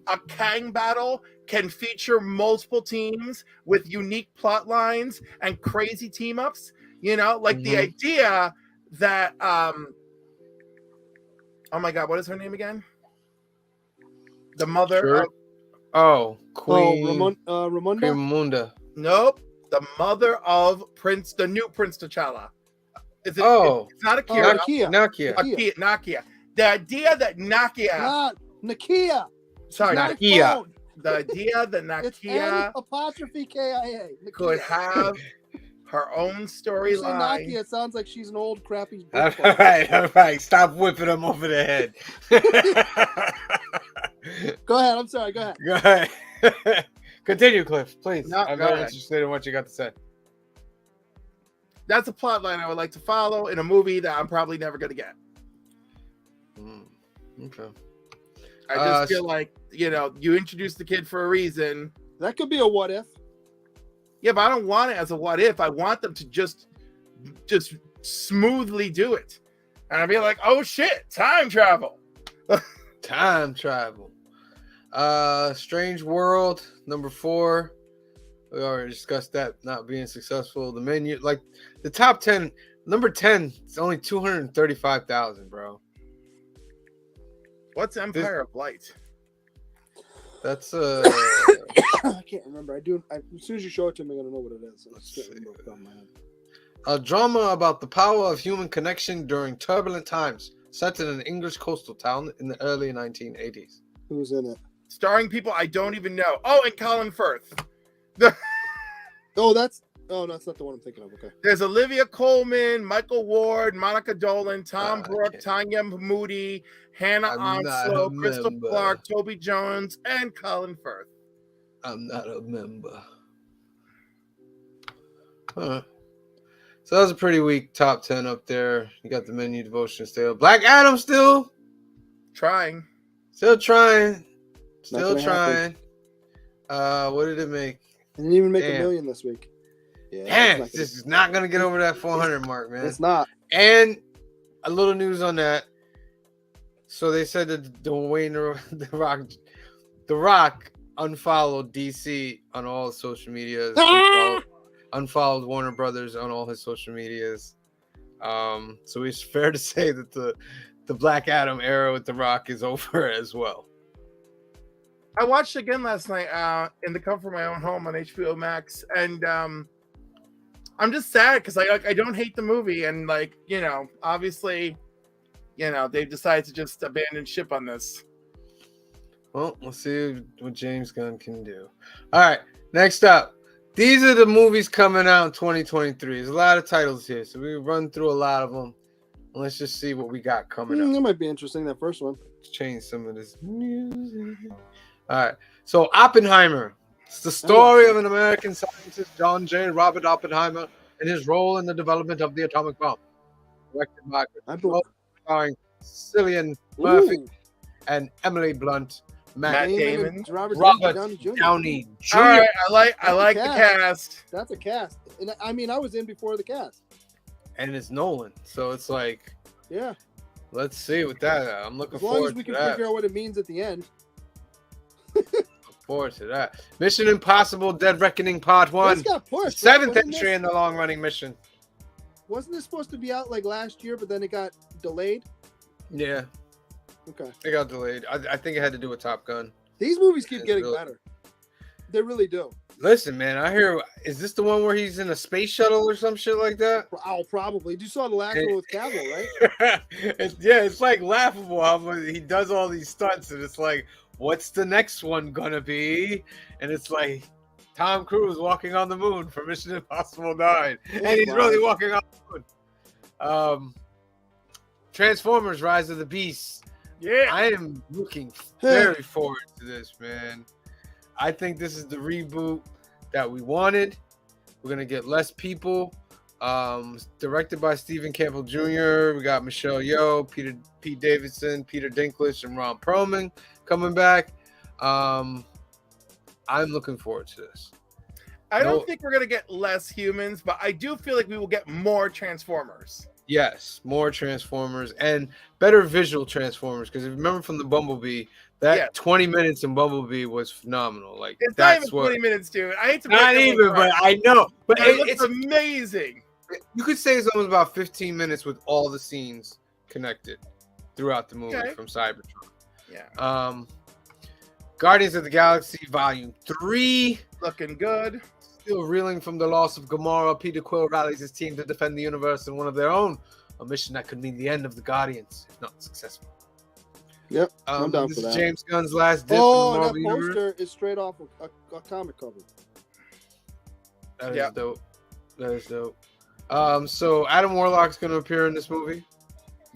a Kang battle can feature multiple teams with unique plot lines and crazy team ups. You know, like the Mhm. idea that oh my god, what is her name again? The mother Sure. of, Oh, Queen Ramonda. Queen Munda. nope, the mother of the new Prince T'Challa. Is it, Oh. it's not Oh, Akira. Nakia. Nakia. Nakia. The idea that Nakia, Not Nakia. sorry, Nak- My Nakia. phone. the idea that It's Nakia N''KIA. could Nakia. have her own You say storyline. Nakia, it sounds like she's an old crappy. All brick wall. right. Stop whipping him over the head. Go ahead. I'm sorry. Go ahead. Go ahead. Continue, Cliff, please. No, I'm go very ahead. interested in what you got to say. That's a plot line I would like to follow in a movie that I'm probably never going to get. Okay. I just feel like, you introduce the kid for a reason. That could be a what if. Yeah, but I don't want it as a what if. I want them to just smoothly do it. And I'd be like, oh shit, time travel. Time travel. Strange World, number 4. We already discussed that not being successful. The menu, like the top 10, number 10, it's only 235,000, bro. What's Empire of Light? That's I can't remember. As soon as you show it to me, I'm gonna know what it is. I can't remember off the top of my head. a drama about the power of human connection during turbulent times, set in an English coastal town in the early 1980s. Who's in it? Starring people I don't even know. Oh, and Colin Firth. Oh, that's not the one I'm thinking of. Okay. There's Olivia Colman, Michael Ward, Monica Dolan, Tom I Brooke, can't- Tanya Moody, Hannah I'm not a Onslow, Crystal member. Clark, Toby Jones, and Colin Firth. I'm not a member. Huh. So that was a pretty weak top 10 up there. You got the Menu, Devotion, still. Black Adam still Trying. trying. Still gonna trying. What did it make? It didn't even make Damn. $1 million this week. Yeah, Damn, it's this is not gonna get over that 400 mark, man. It's not. And a little news on that. So they said that the Rock unfollowed DC on all social medias. Unfollowed Warner Brothers on all his social medias. So it's fair to say that the Black Adam era with the Rock is over as well. I watched it again last night in the comfort of my own home on HBO Max, and I'm just sad because I don't hate the movie, and obviously, they've decided to just abandon ship on this. Well, we'll see what James Gunn can do. All right, next up. These are the movies coming out in 2023. There's a lot of titles here, so we run through a lot of them. And let's just see what we got coming up. That might be interesting, that first one. Let's change some of this music. All right, so Oppenheimer. It's the story of an American scientist, John J. Robert Oppenheimer, and his role in the development of the atomic bomb. Directed by starring Cillian Murphy and Emily Blunt. Matt Damon. and Robert Downey Jr. All right, I like the cast. That's a cast. And I mean, I was in before the cast. And it's Nolan, so it's like, Yeah. let's see with that. I'm looking As long forward as we to can that. figure out what it means at the end. Forward to that. Mission Impossible: Dead Reckoning Part 1. This got pushed. Seventh Wasn't entry this- in the long-running mission. Wasn't this supposed to be out like last year, but then it got delayed? Yeah, Okay. it got delayed. I think it had to do with Top Gun. These movies keep It's getting really- better. They really do. Listen, man, I hear. Is this the one where he's in a space shuttle or some shit like that? Oh, probably. You saw the last one with Cavill, right? It's like laughable how he does all these stunts, and it's like, what's the next one gonna be? And it's like Tom Cruise walking on the moon for Mission Impossible 9, and he's really walking on the moon. Transformers: Rise of the Beast. Yeah. I am looking very forward to this, man. I think this is the reboot that we wanted. We're gonna get less people. Directed by Stephen Campbell Jr. We got Michelle Yeoh, Pete Davidson, Peter Dinklage, and Ron Perlman coming back. I'm looking forward to this. I don't think we're gonna get less humans, but I do feel like we will get more Transformers. Yes, more Transformers and better visual Transformers. Because if you remember from the Bumblebee, that 20 minutes in Bumblebee was phenomenal. Like It's not that's even what. 20 minutes, dude. I hate to Not break it even, like but that. I know. But It looks it's amazing. You could say it's almost about 15 minutes with all the scenes connected throughout the movie from Cybertron. Yeah. Guardians of the Galaxy Volume 3. Looking good. Still reeling from the loss of Gamora, Peter Quill rallies his team to defend the universe in one of their own. A mission that could mean the end of the Guardians, if not successful. Yep, I'm down this for is that. James Gunn's last dip Oh, in the and that Marvel universe. poster is straight off a comic cover. That is dope. That is dope. So Adam Warlock's going to appear in this movie.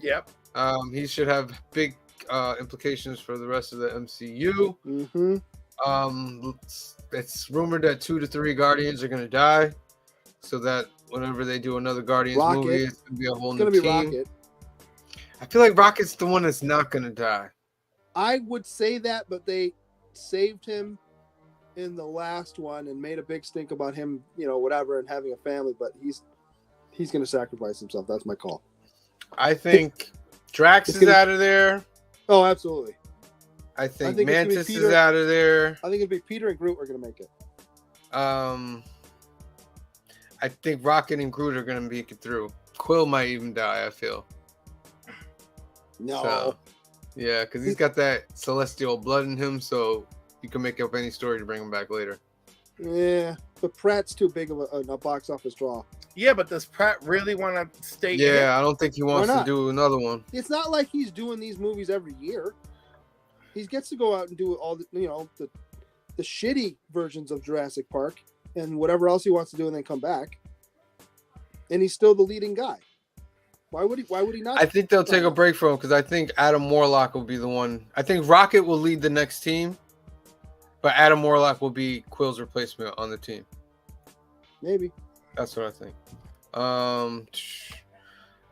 Yep. He should have big implications for the rest of the MCU. Mm-hmm. It's rumored that 2 to 3 Guardians are going to die, so that whenever they do another Guardians Rocket. movie, it's going to be a whole It's new gonna be team. Rocket. I feel like Rocket's the one that's not going to die. I would say that, but they saved him in the last one and made a big stink about him, whatever, and having a family. But he's going to sacrifice himself. That's my call. I think Drax is out of there. Oh, absolutely. I think it's gonna be Mantis Peter. is out of there. I think it'd be Peter and Groot are going to make it. I think Rocket and Groot are going to make it through. Quill might even die, I feel. No. So, yeah, because he's got that celestial blood in him, so you can make up any story to bring him back later. Yeah, but Pratt's too big of a box office draw. Yeah, but does Pratt really want to stay in it? Yeah, I don't think he wants to not? do another one. It's not like he's doing these movies every year. He gets to go out and do all the shitty versions of Jurassic Park and whatever else he wants to do, and then come back. And he's still the leading guy. Why would he not? I think they'll take a break from him because I think Adam Warlock will be the one. I think Rocket will lead the next team, but Adam Warlock will be Quill's replacement on the team. Maybe. That's what I think. Aquaman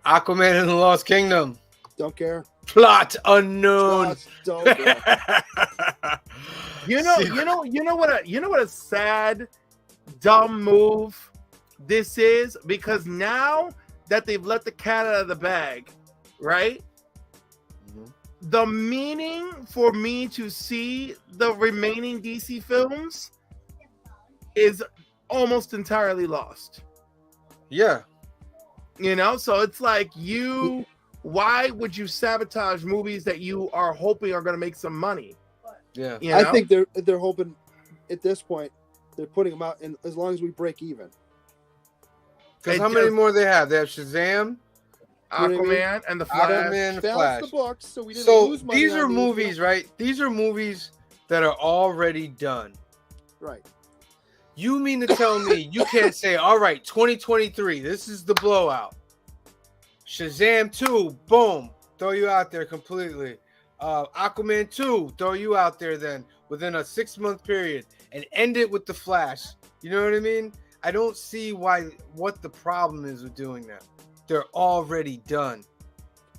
and the Lost Kingdom. Don't care. Plot unknown. Just don't care. You know what a sad, dumb move this is, because now that they've let the cat out of the bag, right? Mhm. The meaning for me to see the remaining DC films is almost entirely lost. Yeah. You know, so it's like why would you sabotage movies that you are hoping are going to make some money? Yeah. You know? I think they're hoping at this point they're putting them out, and as long as we break even. Because It how many just- more they have? They have Shazam. Aquaman and the Flash. Aquaman, the Balance Flash. the books, so we didn't So lose money these on are movies, right? These are movies that are already done. Right. You mean to tell me you can't say, all right, 2023, this is the blowout. Shazam 2, boom, throw you out there completely. Aquaman 2, throw you out there then within a 6-month period and end it with the Flash. You know what I mean? I don't see what the problem is with doing that. They're already done.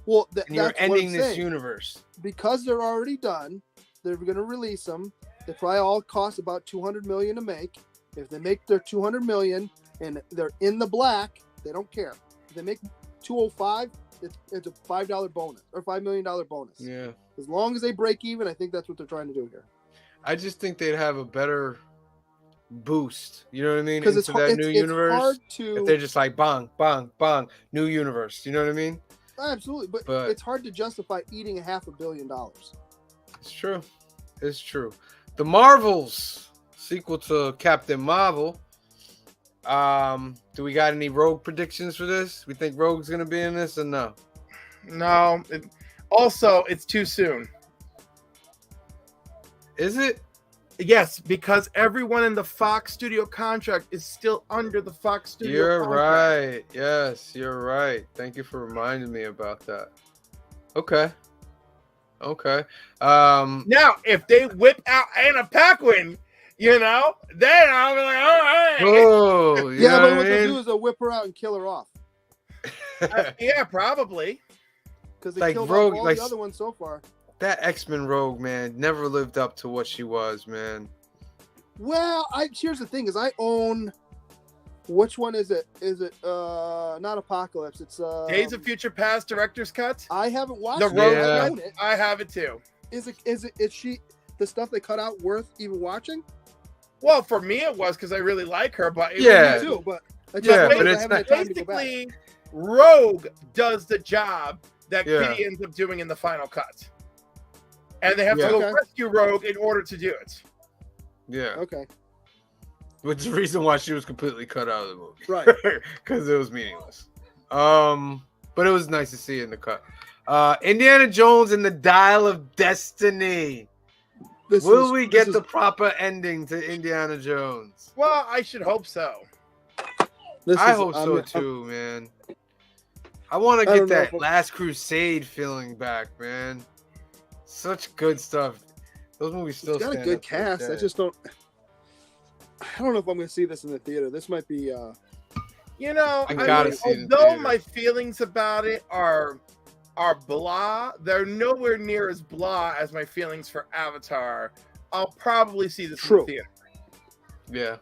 Well, And you're that's what ending I'm this saying. universe. Because they're already done. They're going to release them. They probably all cost about $200 million to make. If they make their $200 million and they're in the black, they don't care. If they make 205, it's a $5 bonus or $5 million bonus. Yeah. As long as they break even, I think that's what they're trying to do here. I just think they'd have a better boost. You know what I mean? Because it's, Into hard, that new it's universe. hard If they're to just like bang, bang, bang, new universe. You know what I mean? absolutely, but it's hard to justify eating $500 million. It's true. It's true. The Marvels sequel to Captain Marvel. Do we got any Rogue predictions for this? We think Rogue's gonna be in this or no? No. Also, it's too soon. Is it? Yes, because everyone in the Fox studio contract is still under the Fox studio You're contract. right. Yes, you're right. Thank you for reminding me about that. Okay. Okay. Now, if they whip out Anna Paquin, you know, then I'll be like, all right. Oh, you Yeah, know but what what I they'll mean? do is they'll whip her out and kill her off Yeah, probably. because they Like killed Rogue, off all like- the other ones so far. That X-Men Rogue, man, never lived up to what she was, man. Well, here's the thing: is I own. Which one is it? Is it not Apocalypse? It's Days of Future Past director's cut. I haven't watched The it. Rogue Yeah. I cut. own it. I have it too. Is she the stuff they cut out worth even watching? Well, for me it was because I really like her, but Yeah. Me too, but I just Yeah, wait, but I it's haven't not- had time to go back. basically Rogue does the job that Yeah. Kitty ends up doing in the final cut. And they have Yeah. to go Okay. rescue Rogue in order to do it. Yeah. Okay, Which is the reason why she was completely cut out of the movie. right. Because it was meaningless. But it was nice to see it in the cut. Indiana Jones and the Dial of Destiny. Will we get the proper ending to Indiana Jones? Well, I should hope so. I hope so too, man. I want to I get don't know that if- Last Crusade feeling back, man. Such good stuff. Those movies still It's got a stand good up to cast. this I day. just don't. I don't know if I'm going to see this in the theater. This might be. You know, I gotta mean, see it in although theaters. my feelings about it are blah, they're nowhere near as blah as my feelings for Avatar. I'll probably see this in True. the theater. Yeah.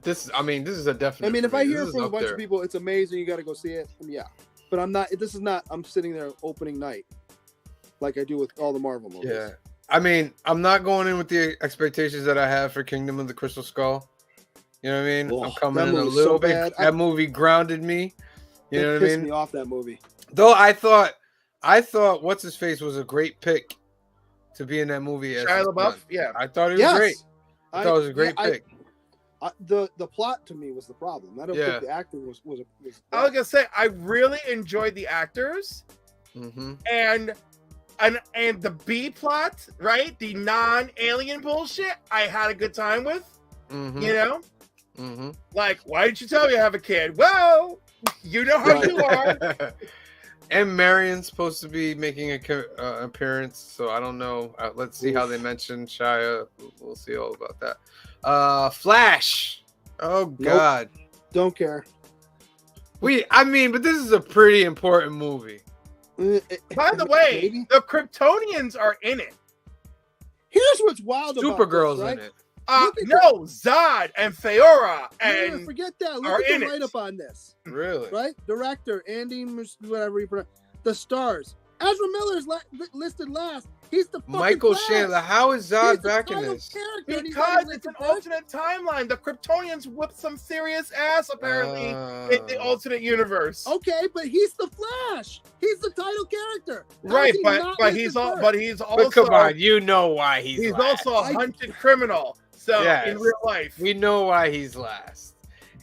This is a definite. I mean, for if I me. hear This is from a up bunch there. of people, it's amazing. You got to go see it. Yeah, but I'm not. This is not. I'm sitting there opening night, like I do with all the Marvel movies. Yeah. I mean, I'm not going in with the expectations that I have for Kingdom of the Crystal Skull. You know what I mean? Oh, I'm coming that in a movie's little so bit. bad. That movie grounded me. You know It what I pissed mean? me off, that movie. Though I thought what's his face was a great pick to be in that movie. As Shia his LaBeouf, son. yeah. I thought he was Yes, great. I thought it was a great pick. The plot to me was the problem. I don't Yeah. think the acting was. I was gonna say I really enjoyed the actors Mm-hmm. and the B plot, right? The non-alien bullshit. I had a good time with. Mm-hmm. You know, Mm-hmm. like why didn't you tell me I have a kid? Well, you know how you are. And Marion's supposed to be making an appearance, so I don't know. Let's see how they mention Shia. We'll see all about that. Flash. Oh God. Don't care. But this is a pretty important movie. By the way, Maybe. the Kryptonians are in it. Here's what's wild about Supergirl's this, right? in it. Look at No, Zod and Feora No, and forget that. are Look at in the it. write-up on this, Really? right? Director Andy, whatever you pronounce. The stars. Ezra Miller's listed last. He's the fucking Michael Flash. Chandler. How is He's Zod the back in title this? character, and he's because not it's an listed first. alternate timeline. The Kryptonians whipped some serious ass apparently in the alternate universe. Okay, but he's the Flash. He's the title character. How Right, is he but not but listed he's all first? but he's But also come on, you know why he's he's last. also a hunted criminal. So Yes. in real life, We know why he's last.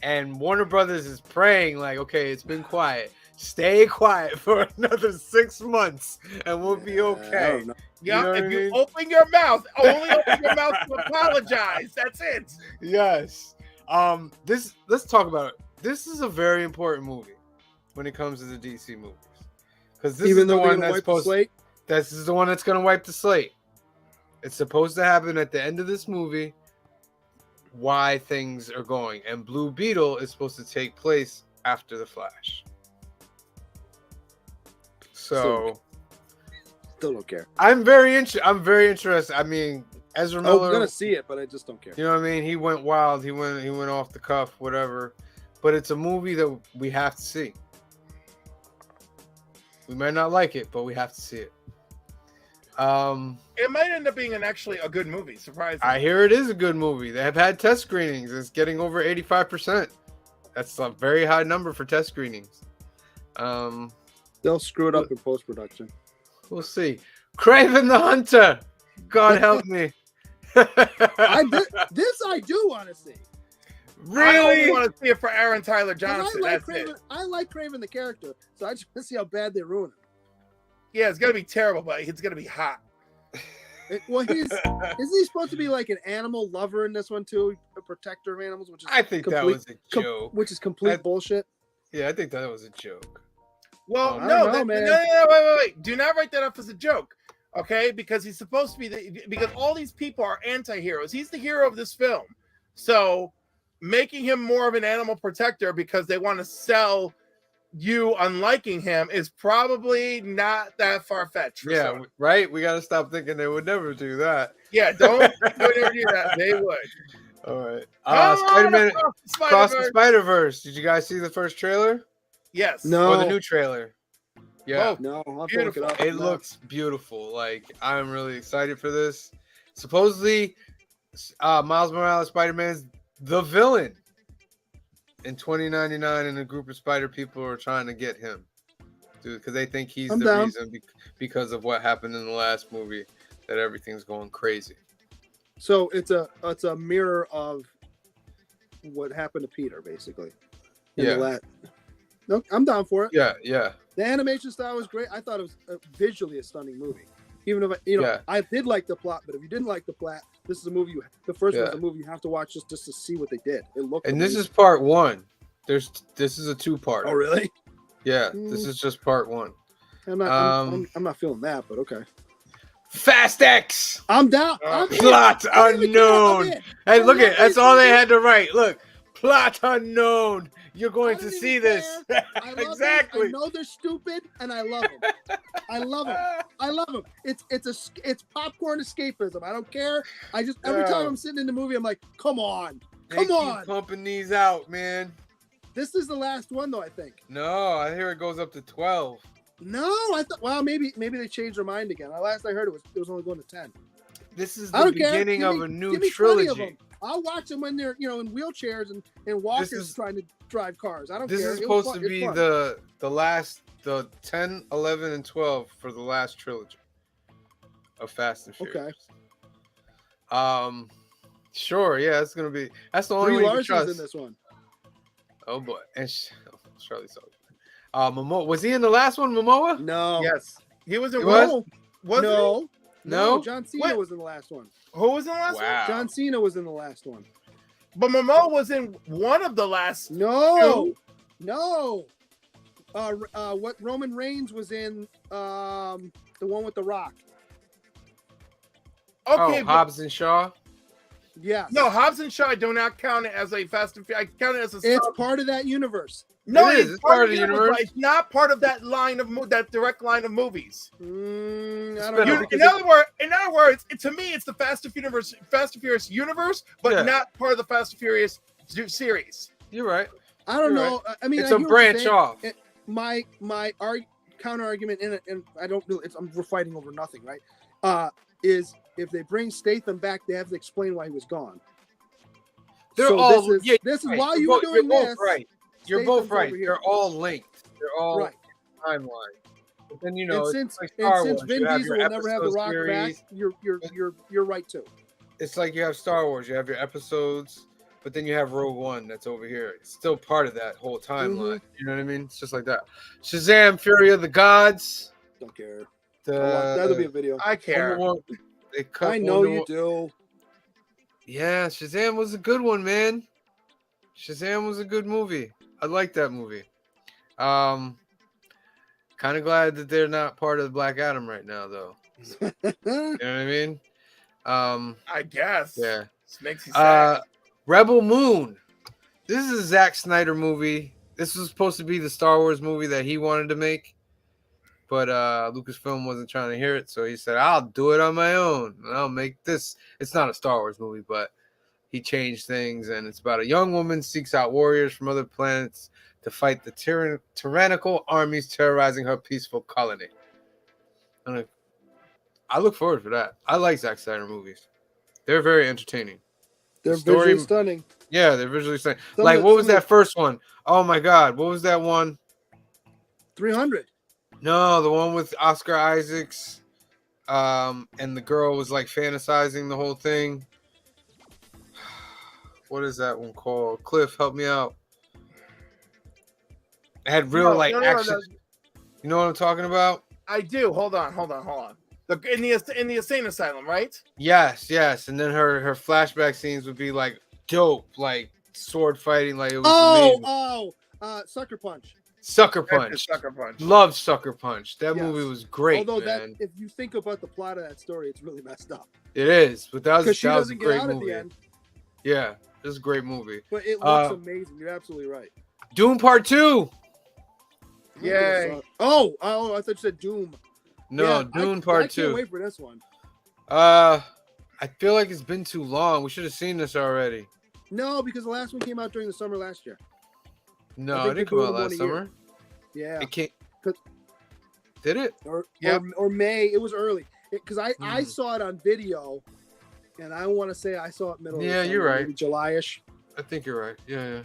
And Warner Brothers is praying, like, okay, it's been quiet. Stay quiet for another 6 months and we'll be I okay. don't know. yeah, know what if I you mean? open your mouth, only open your mouth to apologize. That's it. Yes. Let's talk about it. This is a very important movie when it comes to the DC movies. Because this Even is the though they're one gonna that's wipe the supposed slate. this is the one that's gonna wipe the slate. It's supposed to happen at the end of this movie. Why things are going, and Blue Beetle is supposed to take place after the Flash. So Still don't care. I'm very interested. I mean, Ezra I Miller. was gonna see it, but I just don't care. You know what I mean? He went wild. He went off the cuff, whatever. But it's a movie that we have to see. We might not like it, but we have to see it. It might end up being actually a good movie. Surprisingly. I hear it is a good movie. They have had test screenings. It's getting over 85%. That's a very high number for test screenings. They'll screw it up in post production. We'll see. Craven the Hunter. God help me. This I do want to see. I only Really? want to see it for Aaron Tyler 'Cause Johnson. I like That's Craven. it. I like Craven the character, so I just want to see how bad they ruin him. Yeah, it's gonna be terrible, but it's gonna be hot. Well, isn't he supposed to be like an animal lover in this one too, a protector of animals, which is I think that was a joke. which is complete bullshit. Yeah, I think that was a joke. Well, I no, don't know, man. no, wait. Do not write that up as a joke, okay? Because he's supposed to be because all these people are anti-heroes. He's the hero of this film, so making him more of an animal protector because they want to sell you unliking him is probably not that far-fetched. Yeah, right? We got to stop thinking they would never do that. Yeah, don't ever do that. They would. All right. Come on, Spider-Man Across Across the the Spider-Verse. Spider-Verse. Did you guys see the first trailer? Yes. No. Or the new trailer? Yeah. Both. No, I'll have to look it up. It No. looks beautiful. Like, I'm really excited for this. Supposedly, Miles Morales Spider-Man's the villain in 2099, and a group of spider people are trying to get him, dude, because they think he's I'm the down. reason because of what happened in the last movie that everything's going crazy. So it's a mirror of what happened to Peter, basically. in the Yeah. lat. No, I'm down for it. Yeah. The animation style was great. I thought it was visually a stunning movie. Even if Yeah. I did like the plot, but if you didn't like the plot, this is a movie. The first one's Yeah. a movie you have to watch just to see what they did. It looked. And this amazing. is part one. This is a two-part. Oh really? Yeah, this is just part one. I'm not feeling that, but okay. Fast X I'm down. I'm in. plot I don't even care if I'm unknown. in. Hey, look I'm at that's not all they in. had to write. Look, plot unknown. You're going I to don't see even this. care. I love Exactly. Them. I know they're stupid, and I love them. I love them. I love them. It's popcorn escapism. I don't care. I just every Yeah. time I'm sitting in the movie, I'm like, come on, They come keep on. pumping these out, man. This is the last one, though. I think. No, I hear it goes up to 12. No, I thought. Well, maybe they changed their mind again. Last I heard, it was only going to 10. This is I the don't care. beginning Give of me- a new give me 20 of trilogy. them. I'll watch them when they're in wheelchairs and walkers is- trying to drive cars. I don't This care. is It was supposed to fun. be It's fun. the 10, 11, and 12 for the last trilogy of Fast and Furious. Okay. Sure, yeah, that's the only Brie one you can Larson's trust. in this one. Oh boy, and Charlie Sullivan. Momoa, was he in the last one? Momoa? No. Yes, he was in. He was? No. Was No. No? John Cena What? was in the last one. he? Who was in the last one? Wow. John Cena was in the last one. But Momoa was in one of the last. No. No. What Roman Reigns was in the one with the Rock. Okay, but Hobbs and Shaw. Yes. No, Hobbs and Shaw do not count it as a Fast and Furious. I count it as a It's sub. part of that universe. No, It is. It's part of the universe. but it's not part of that line of that direct line of movies. I don't Spin-off. know. No, because In other words, to me, it's the Fast and Furious universe, but Yeah. not part of the Fast and Furious series. You're right. I don't You're know. I mean, It's I a hear what you're branch saying. off. My counter argument in it, and I don't know. We're fighting over nothing, right? Is if they bring Statham back, they have to explain why he was gone. They're So all. this is right. while You're you were both- doing you're both this. right. You're Statham's both right. over here. They're all linked. They're all Right. timeline. But then And it's since like Star Vin Wars. You have Diesel your will never have the episode Rock series. back, you're right too. It's like you have Star Wars. You have your episodes, but then you have Rogue One that's over here. It's still part of that whole timeline. You know what I mean? It's just like that. Shazam! Fury of the Gods. Don't care. The That'll be a video. I care. Wonder Woman- they cut I know Wonder you Wo- do. Yeah, Shazam was a good one, man. Shazam was a good movie. I like that movie. Kind of glad that they're not part of Black Adam right now, though. You know what I mean? I guess. Yeah. This makes you sad. Rebel Moon. This is a Zack Snyder movie. This was supposed to be the Star Wars movie that he wanted to make, but Lucasfilm wasn't trying to hear it, so he said, "I'll do it on my own, and I'll make this." It's not a Star Wars movie, but he changed things, and it's about a young woman seeks out warriors from other planets to fight the tyrannical armies terrorizing her peaceful colony. And I look forward for that. I like Zack Snyder movies. They're very entertaining. They're story- visually stunning. Yeah, they're visually stunning. Some Like, of- what was some of- that first one? Oh my God, what was that one? 300. No, the one with Oscar Isaacs, and the girl was like fantasizing the whole thing. What is that one called? Cliff, help me out. It had real No, no, action. no. You know what I'm talking about? I do. Hold on. In the insane asylum, right? Yes. And then her flashback scenes would be like dope, like sword fighting, like it was amazing. Sucker Punch. Sucker That's Punch. the Sucker Punch. Loved Sucker Punch. That Yes. movie was great, Although man. if you think about the plot of that story, it's really messed up. It is, but that was Because she a doesn't get great out at movie. the end, Yeah, it was a great movie. but it looks amazing. You're absolutely right. Doom Part 2. Yay. Oh, I thought you said Doom. No, Yeah, Doom I Part can't 2. wait for this one. I feel like it's been too long. We should have seen this already. No, because the last one came out during the summer last year. No, think it didn't they're come out doing one last a summer. Yeah, It can't. 'Cause- Did it? or May. It was early because I Hmm. saw it on video, and I want to say I saw it middle. Yeah, of the you're summer, right. maybe July-ish. I think you're right. Yeah.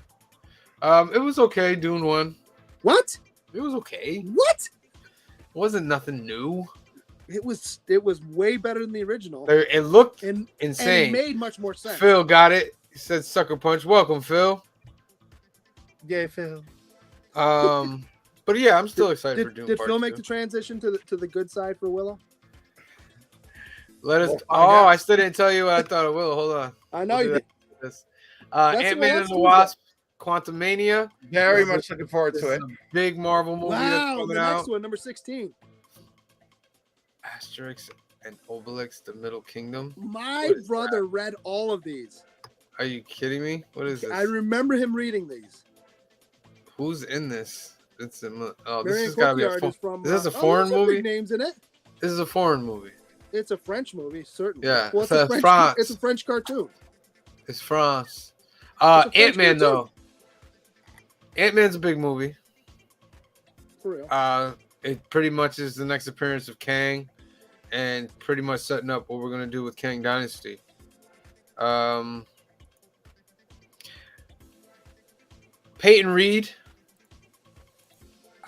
It was okay. Dune 1. What? It was okay. What? It wasn't nothing new. It was way better than the original, It looked and it insane. made much more sense. Phil got it. He said Sucker Punch. Welcome, Phil. Yeah, Phil. But yeah, I'm still excited for Dune Did Part Phil 2. make the transition to the good side for Willow? Let us. We'll find Oh, out. I still didn't tell you what I thought it will. Hold on. I know We'll you do did. This. That's- Ant-Man well, and the let's Wasp, Quantumania. Very This much looking forward This to is it. a big Marvel movie that's Wow, coming the out. next one, number 16. Asterix and Obelix: The Middle Kingdom. My What is brother read all of these. Are you kidding me? What is this? I remember him reading these. Who's in this? It's a, oh, this Marion has got to be a. Cotillard is from. Is this a there's foreign some big movie? Names in it. This is a foreign movie. It's a French movie, certainly. Yeah, well, it's it's a French. France. It's a French cartoon. It's France. It's a French Ant-Man cartoon. though. Ant-Man's a big movie. For real. It pretty much is the next appearance of Kang, and pretty much setting up what we're gonna do with Kang Dynasty. Peyton Reed.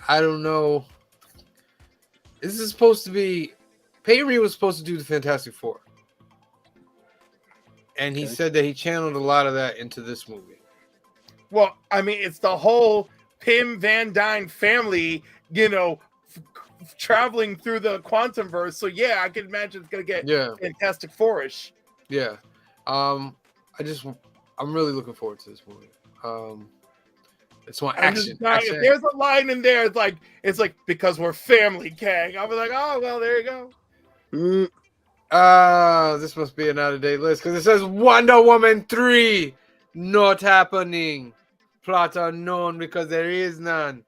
I don't know. This is supposed to be. Peyton Reed was supposed to do the Fantastic Four, and he Okay. said that he channeled a lot of that into this movie. Well, I mean, it's the whole Pim Van Dyne family, traveling through the quantum verse. So yeah, I can imagine it's gonna get Yeah. Fantastic Four-ish. Yeah. I'm really looking forward to this movie. It's one I'm just action. dying. action. If there's a line in there, it's like because we're family, Kang. I'll be like, oh well, there you go. This must be an out-of-date list because it says Wonder Woman 3 not happening. Plot unknown because there is none.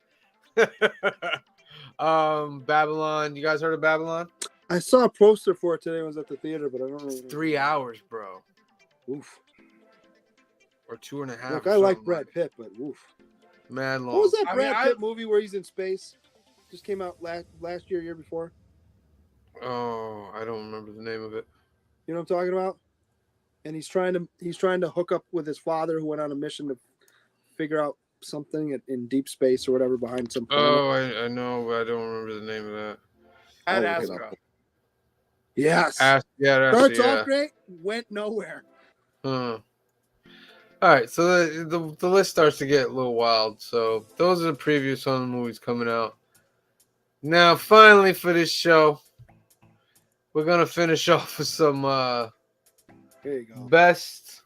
Babylon. You guys heard of Babylon? I saw a poster for it today. I was at the theater, but I don't know. It's 3 hours, bro. Oof. Or 2.5. Look, I like Brad Pitt, but oof. Mad long. What was that I mean, Brad Pitt movie where he's in space? Just came out last year before. Oh, I don't remember the name of it. You know what I'm talking about? And he's trying to hook up with his father, who went on a mission to figure out something in deep space or whatever behind some planet. Oh, I know, but I don't remember the name of that. Ad I'll look it Astra. up. Yes. Yeah, Starts yeah. off great, went nowhere. Huh. All right, so the list starts to get a little wild. So those are the previews on the movies coming out. Now, finally, for this show, we're gonna finish off with some There you go. best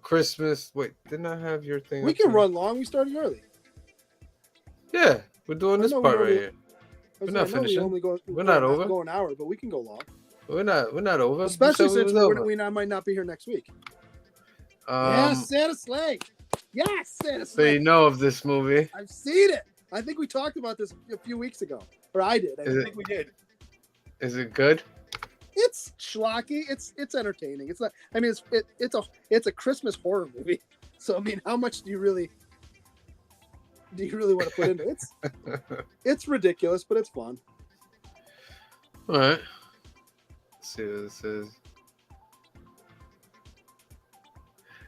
Christmas. Wait, didn't I have your thing? We up can there? run long. We started early. Yeah, we're doing I this know part we right already- here. I was We're not like, no, we finishing. only go, We're not over. Go an hour, but we can go long. We're not over. Especially We said since we was over. we might not be here next week. Yes, Santa Sleigh. Yes, Santa So Sleigh. you know of this movie? I've seen it. I think we talked about this a few weeks ago, or I did. Is I it- think we did. Is it good? It's schlocky. It's entertaining. It's not. I mean, it's a Christmas horror movie. So I mean, how much do you really want to put into it? It's ridiculous, but it's fun. All right. Let's see what this is.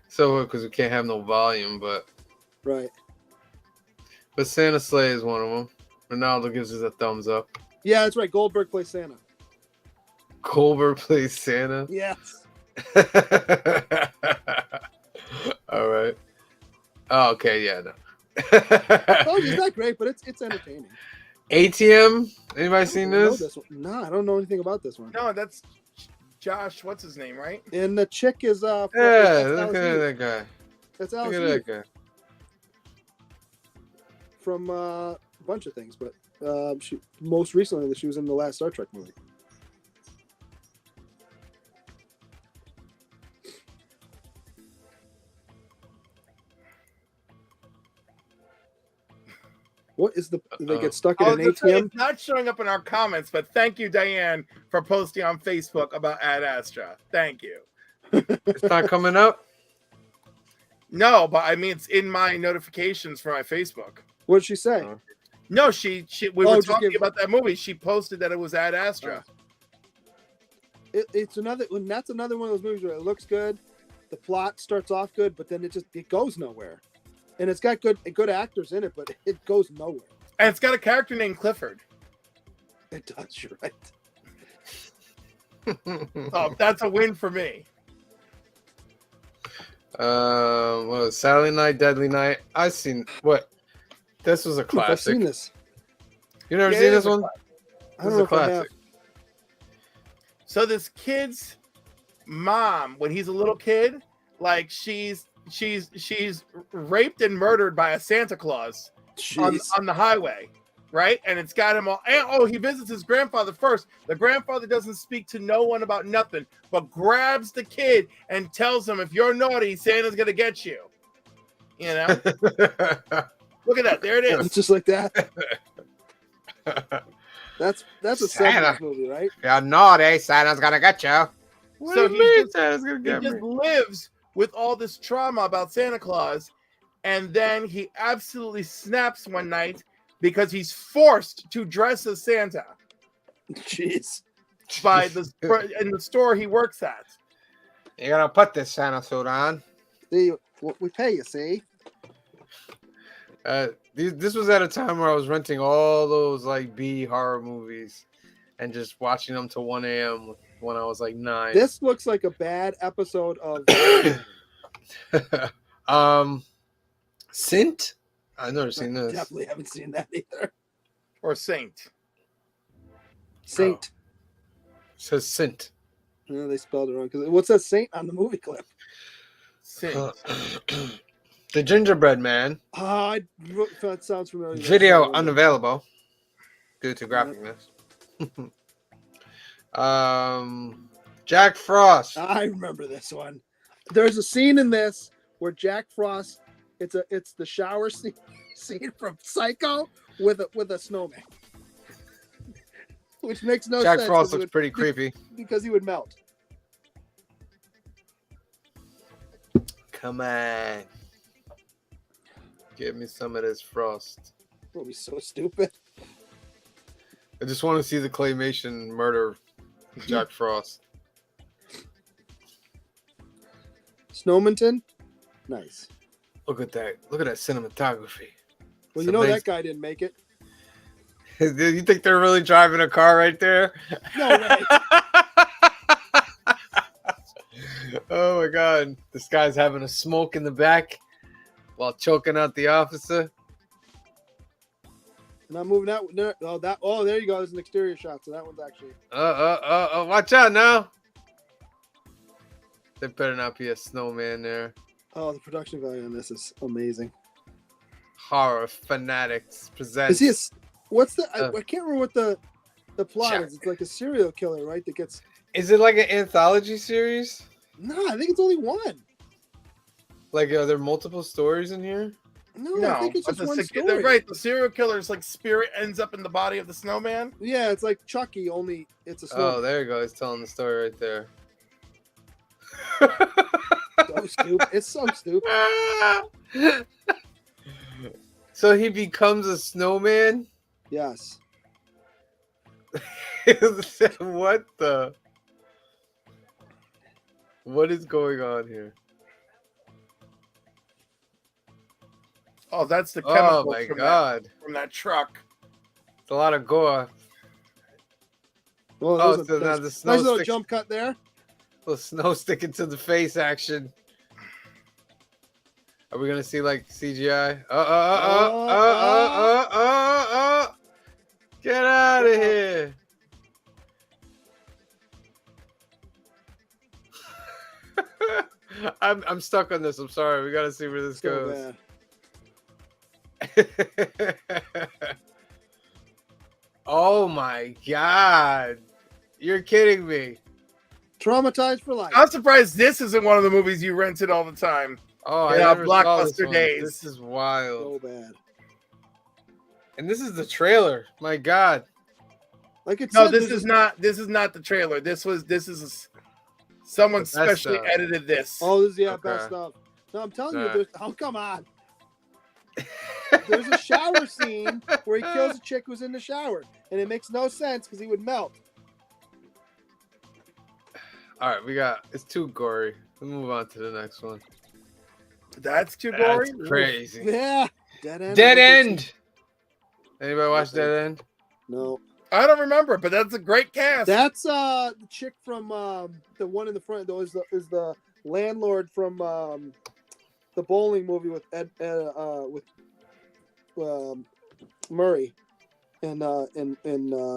So, because we can't have no volume, but Right. Santa Sleigh is one of them. Ronaldo gives us a thumbs up. Yeah, that's right. Goldberg plays Santa. Colbert plays Santa. Yes. All right. Oh, okay. Yeah. No. Oh, it's not great, but it's entertaining. ATM. Anybody seen I don't know this? one. No, I don't know anything about this one. No, that's Josh. What's his name, right? And the chick is Yeah. that's Look Alice at Eve. that guy. That's Look Alice at Eve that guy. from a bunch of things, but she most recently she was in the last Star Trek movie. What is the? They get stuck in I an was gonna say, ATM. it's not showing up in our comments, but thank you, Diane, for posting on Facebook about Ad Astra. Thank you. It's not coming up. No, but I mean it's in my notifications for my Facebook. What did she say? Oh. No, we Oh, were just talking give- about that movie. She posted that it was Ad Astra. It's another. And that's another one of those movies where it looks good, the plot starts off good, but then it goes nowhere, and it's got good actors in it, but it goes nowhere. And it's got a character named Clifford. It does. You're right. Oh, that's a win for me. What was it? Saturday Night, Deadly Night? I've seen what? This was a I've classic. seen this. You never Yeah, seen it this is a one? I This don't is know a if I have. classic. So this kid's mom, when he's a little kid, like she's raped and murdered by a Santa Claus on Jeez. the highway, right? And it's got him all. And, oh, he visits his grandfather first. The grandfather doesn't speak to no one about nothing, but grabs the kid and tells him, "If you're naughty, Santa's gonna get you." You know, look at that. There it is. It's just like that. That's a Santa. 70s movie, right? You're naughty, Santa's gonna get you. What So do he you mean just- Santa's gonna He get just me? lives with all this trauma about Santa Claus, and then he absolutely snaps one night because he's forced to dress as Santa Jeez. by in the store he works at. You're gonna put this Santa suit on. See, we pay you. See. This was at a time where I was renting all those like B horror movies and just watching them till 1 a.m. when I was like 9. This looks like a bad episode of Sint? I've never seen this. Definitely haven't seen that either. Or Saint. Saint. It says Sint. No, they spelled it wrong. Because what's that Saint on the movie clip? Saint. The Gingerbread Man. That sounds familiar. Video unavailable due to graphicness. Jack Frost. I remember this one. There's a scene in this where Jack Frost. It's the shower scene from Psycho with a snowman, which makes no Jack sense. Frost 'cause looks pretty creepy. because he would melt. Come on. Give me some of this frost. It'll be so stupid. I just want to see the claymation murder Jack Frost. Snowminton, nice. Look at that. Look at that cinematography. Well, It's you know amazing. that guy didn't make it. You think they're really driving a car right there? No way. Oh my god. This guy's having a smoke in the back while choking out the officer. Not moving out. Oh, there you go. There's an exterior shot. So that one's actually. Watch out now. There better not be a snowman there. Oh, the production value on this is amazing. Horror Fanatics presents. Is he? What's the? I can't remember what the plot Jack. is. It's like a serial killer, right? That gets. Is it like an anthology series? No, I think it's only one. Like, are there multiple stories in here? No, I think it's but just one they're story. right. The serial killer's like spirit ends up in the body of the snowman. Yeah, it's like Chucky, only it's a Oh, snow. there you go. He's telling the story right there. So stupid. It's so stupid. So he becomes a snowman? Yes. What the? What is going on here? Oh, that's the Oh chemical my from god. from that truck. It's a lot of gore. Well, Oh, there's so a now nice, the snow nice little sticks, jump cut there. little snow sticking to the face action. Are we gonna see like CGI? Get out of here! I'm stuck on this. I'm sorry. We gotta see where this So goes. bad. Oh my god! You're kidding me. Traumatized for life. I'm surprised this isn't one of the movies you rented all the time. Oh, I Yeah, never saw this Blockbuster one. days. This is wild. So bad. And this is the trailer. My god. Like it No, said, this is not. This is not the trailer. This is someone The best specially stuff. edited this. Oh, this is Okay. best stuff. No, I'm telling you, Alright. there's. Oh, come on. There's a shower scene where he kills a chick who's in the shower, and it makes no sense because he would melt. All right, it's too gory. Let's move on to the next one. That's too gory. That's crazy. Yeah. Dead end. Dead End. Anybody watch Dead End? No. I don't remember, but that's a great cast. That's the chick from the one in the front though is the landlord from the bowling movie with Murray and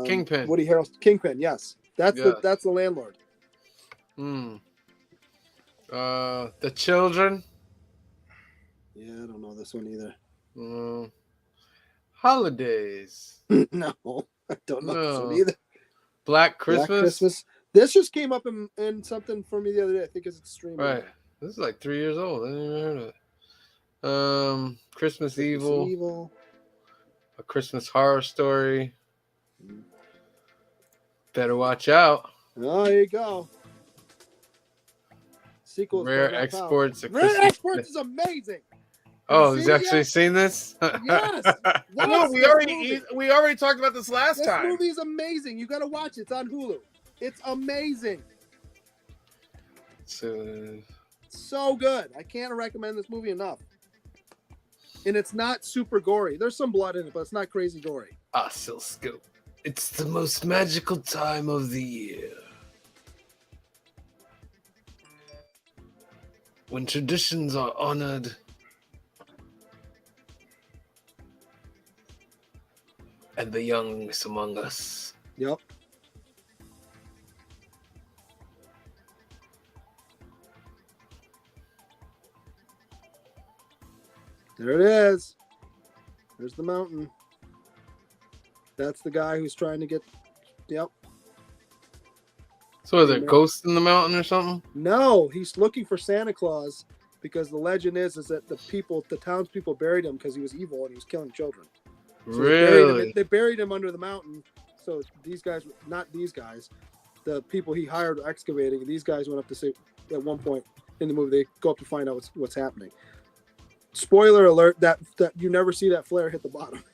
Kingpin. Woody Harrelson. Kingpin, yes. That's Yeah. that's the landlord. The Children. Yeah, I don't know this one either. Holidays. No, I don't know this one No. either. Black Black Christmas. Christmas. This just came up in something for me the other day. I think it's streaming. Right. This is like 3 years old. I didn't even heard of it. Christmas Christmas Evil. Evil. A Christmas Horror Story. Better watch out. Oh, there you go. Sequel. Rare Exports. A Rare Christmas- Exports is amazing. Oh, you you've seen it actually yet? seen this? Yes. No, Watch we this already movie. talked about this last This time. movie is amazing. You got to watch it. It's on Hulu. It's amazing. So good. I can't recommend this movie enough. And it's not super gory. There's some blood in it, but it's not crazy gory. Oscilloscope. It's the most magical time of the year. When traditions are honored and the youngest among us. Yep. There it is. There's the mountain. That's the guy who's trying to get. Yep. So is it Ghost in the Mountain or something? No, he's looking for Santa Claus because the legend is that the townspeople buried him because he was evil and he was killing children. So Really? they buried him under the mountain. So these guys, not these guys, the people he hired were excavating. And these guys went up to say at one point in the movie, they go up to find out what's happening. Spoiler alert: that you never see that flare hit the bottom.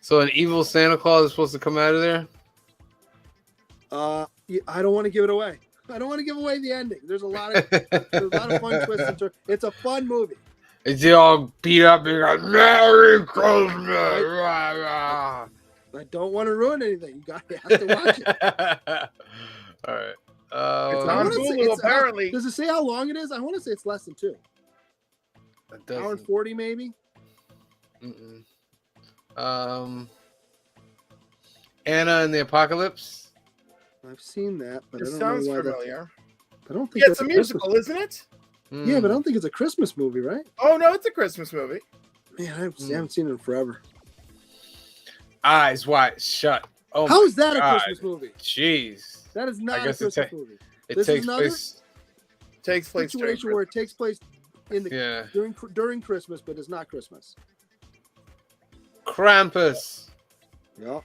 So an evil Santa Claus is supposed to come out of there? I don't want to give it away. I don't want to give away the ending. There's a lot of fun twists and turns. It's a fun movie. Is he all beat up and like, Merry Christmas? Rah, rah. I don't want to ruin anything. You have to watch it. All right. It's I on wanna say Hulu, it's- apparently. Does it say how long it is? I want to say it's less than 2. It Hour and doesn't. 40 maybe. Anna and the Apocalypse. I've seen that, but It I don't sounds know why familiar. I don't think Yeah, that's it's a Christmas- musical, isn't it? Yeah, but I don't think it's a Christmas movie, right? Oh no, it's a Christmas movie. Man, I haven't seen it in forever. Eyes Wide Shut. Oh, How is that a God. Christmas movie? Jeez. That is not a guess Christmas movie. It This is takes another- place. Takes place during Situation where it takes place in the Yeah. during Christmas, but it's not Christmas. Krampus. Yeah,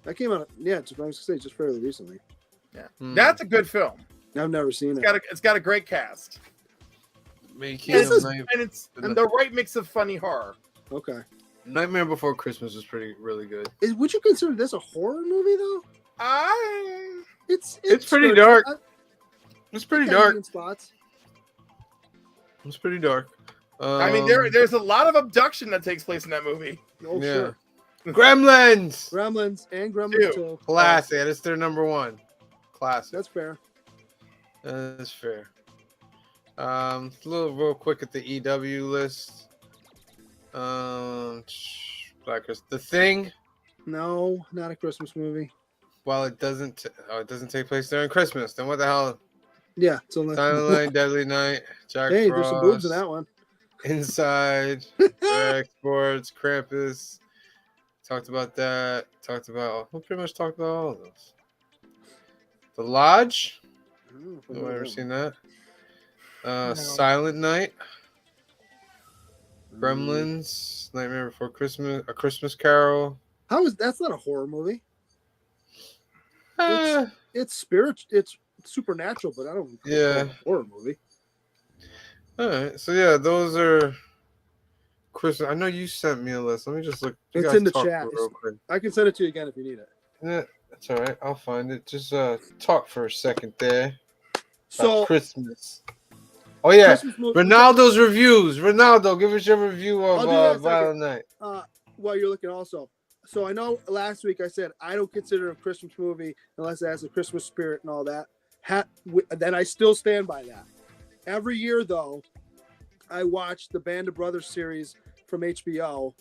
that came out. Yeah, I was gonna say just fairly recently. Hmm. That's a good film. I've never seen it. It's got a great cast. Making This is- Night- And it's and the right mix of funny horror. Okay. Nightmare Before Christmas was really good. Would you consider this a horror movie though? It's pretty good. dark. I- It's pretty kinda dark. in spots. It's pretty dark. I mean, there's a lot of abduction that takes place in that movie. Oh Yeah. sure. Gremlins. Gremlins and Gremlins Two. 2. Classic. That's their number one. Classic. That's fair. That's fair. A little real quick at the EW list. Black Christmas. The Thing. No, not a Christmas movie. While it doesn't take place during Christmas, then what the hell? Yeah, it's only. Silent Night, Deadly Night, Jack Hey, Frost, there's some boobs in that one. Inside, Exports, Krampus. Talked about that. We pretty much talked about all of those. The Lodge. I don't know if I've Have I ever that seen that? No. Silent Night, one. Gremlins, Nightmare Before Christmas, A Christmas Carol. How is that's not a horror movie? Uh, It's spiritual. It's supernatural, but I don't. call it Yeah. a horror movie. all right. So yeah, those are Christmas. I know you sent me a list. Let me just look. You It's guys in the talk chat. real quick. I can send it to you again if you need it. Yeah, that's all right. I'll find it. Just talk for a second there. So About Christmas. Oh yeah, Christmas movie. Ronaldo's reviews. Ronaldo, give us your review I'll of do that in a Violent Night. While you're looking also. So I know last week I said I don't consider it a Christmas movie unless it has a Christmas spirit and all that. Then I still stand by that. Every year though, I watch the Band of Brothers series from HBO.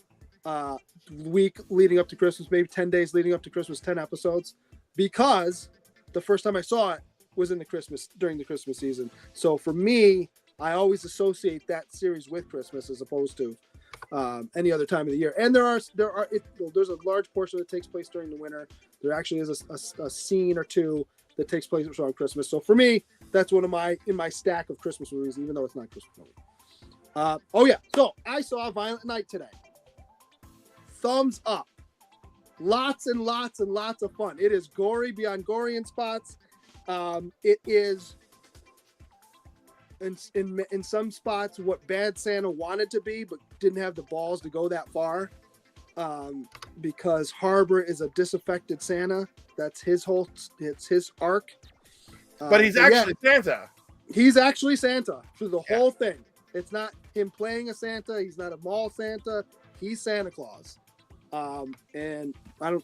Week leading up to Christmas, maybe 10 days leading up to Christmas, 10 episodes, because the first time I saw it was during the Christmas season. So for me, I always associate that series with Christmas as opposed to any other time of the year. And there's a large portion that takes place during the winter. There actually is a scene or two that takes place around Christmas. So for me, that's one of in my stack of Christmas movies, even though it's not a Christmas movie. Oh yeah, so I saw Violent Night today. Thumbs up. Lots and lots and lots of fun. It is gory beyond gory in spots. It is in some spots what Bad Santa wanted to be, but didn't have the balls to go that far. Because Harbor is a disaffected Santa. That's it's his arc. But he's actually Santa. He's actually Santa through the whole thing. It's not him playing a Santa. He's not a mall Santa. He's Santa Claus. And I don't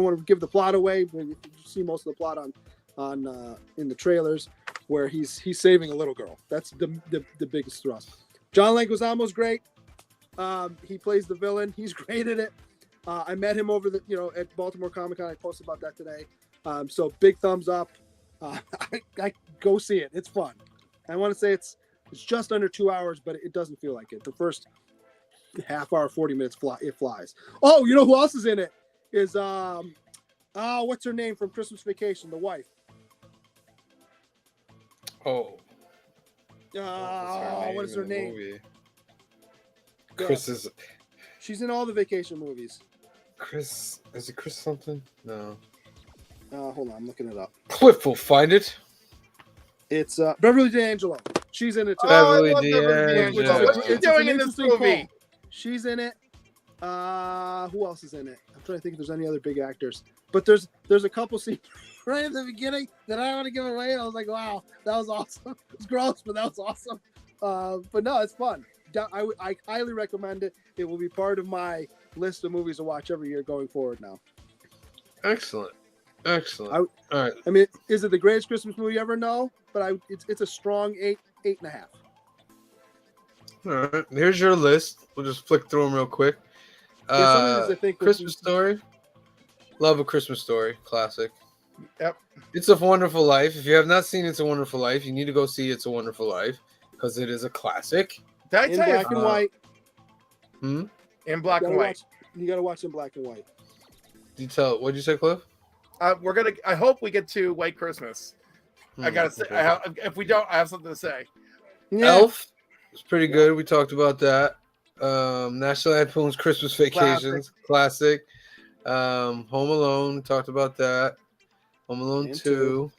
want to give the plot away, but you see most of the plot on in the trailers where he's saving a little girl. That's the biggest thrust. John Leguizamo's great. He plays the villain. He's great at it. I met him over at Baltimore Comic Con. I posted about that today. So big thumbs up. I go see it. It's fun. I want to say it's just under 2 hours, but it doesn't feel like it. The first half hour, 40 minutes, it flies. Oh, you know who else is in it? Is Oh, what's her name from Christmas Vacation? The wife. Oh. What is her in the name? movie? Yeah. Chris is She's in all the vacation movies. Chris. Is it Chris something? No. Hold on, I'm looking it up. Cliff will find it. It's Beverly D'Angelo. She's in it too. Beverly I love Beverly D'Angelo. D'Angelo. What's she It's doing an in this interesting movie? call. She's in it. Who else is in it? I'm trying to think if there's any other big actors. But there's a couple scenes right at the beginning that I don't want to give away. And I was like, wow, that was awesome. It's gross, but that was awesome. But no, it's fun. I highly recommend it. It will be part of my list of movies to watch every year going forward now. Excellent. Excellent. All right. I mean, is it the greatest Christmas movie ever? No, but it's a strong 8.5. All right. Here's your list. We'll just flick through them real quick. Yeah, some of these I think Christmas Story. Love A Christmas Story. Classic. Yep. It's a Wonderful Life. If you have not seen It's a Wonderful Life, you need to go see It's a Wonderful Life because it is a classic. Did I In tell you? black and white. In black and white. You gotta watch in black and white. What'd you say, Cliff? We're gonna. I hope we get to White Christmas. I gotta say. Okay. If we don't, I have something to say. Yeah. Elf was pretty good. We talked about that. National Lampoon's Christmas Vacations, classic. Home Alone, talked about that. Home Alone And 2.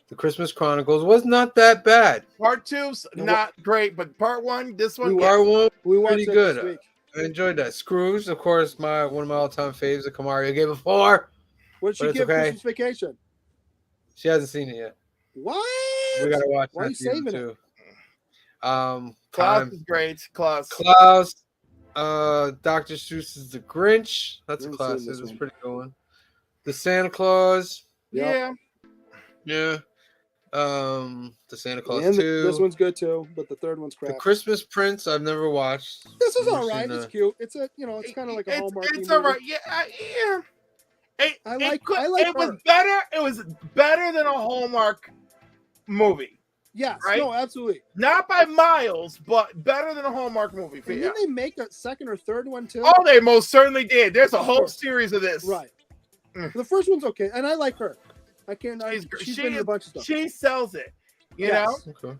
The Christmas Chronicles was not that bad. Part 2's not great, but part 1, this one, Part 1, We watched pretty it good. this week. I enjoyed that. Scrooge, of course, one of my all-time faves. The Kamaria gave it 4. What did she But it's give okay. Christmas Vacation? She hasn't seen it yet. What? We gotta watch Why are that you season saving too. Klaus is great. Klaus. Klaus, Dr. Seuss's The Grinch. That's a Never seen classic. this That's one. pretty good one. The Santa Claus. Yep. Yeah. Yeah. The Santa Claus And 2. this one's good too, but the third one's The crap. Christmas Prince. I've never watched. This is Never all right. seen It's that. cute. It's it's kind of like a Hallmark. It's all right. Yeah. Yeah. I like It was her. better. It was better than a Hallmark movie. Yes. Right? No, absolutely. Not by miles, but better than a Hallmark movie. And Yeah. didn't they make a second or third one too? Oh, they most certainly did. There's a Of whole course. series of this. Right. Mm. The first one's okay, and I like her. I can't. She's been in a bunch of stuff. She sells it. You Yes. know, Okay.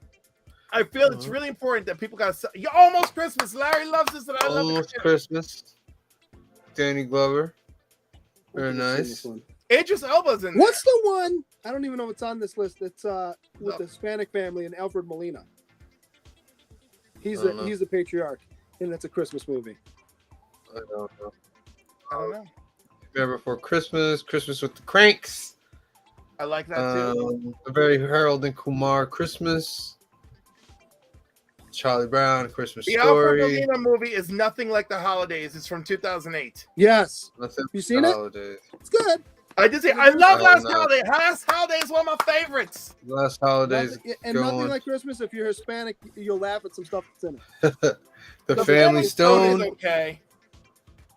I feel it's really important that people got. You're almost Christmas. Larry loves this, and I love Almost it. Christmas. Danny Glover. Very I've never seen nice. this one. Idris Elba's in. What's the one? I don't even know what's on this list. It's with No. the Hispanic family and Alfred Molina. He's I don't know. he's the patriarch, and it's a Christmas movie. I don't know. I don't know. Remember for Christmas, Christmas with the Cranks. I like that too. The very Harold and Kumar Christmas. Charlie Brown, Christmas The Alfred Story. Molina movie is nothing like The Holidays. It's from 2008. Yes, Nothing You but seen it? Holidays. it's good. I did say I love Oh, Last no. Holiday. Last Holiday is one of my favorites. Last Holidays. And go nothing on. like Christmas. If you're Hispanic, you'll laugh at some stuff that's in it. the Family Stone. is okay.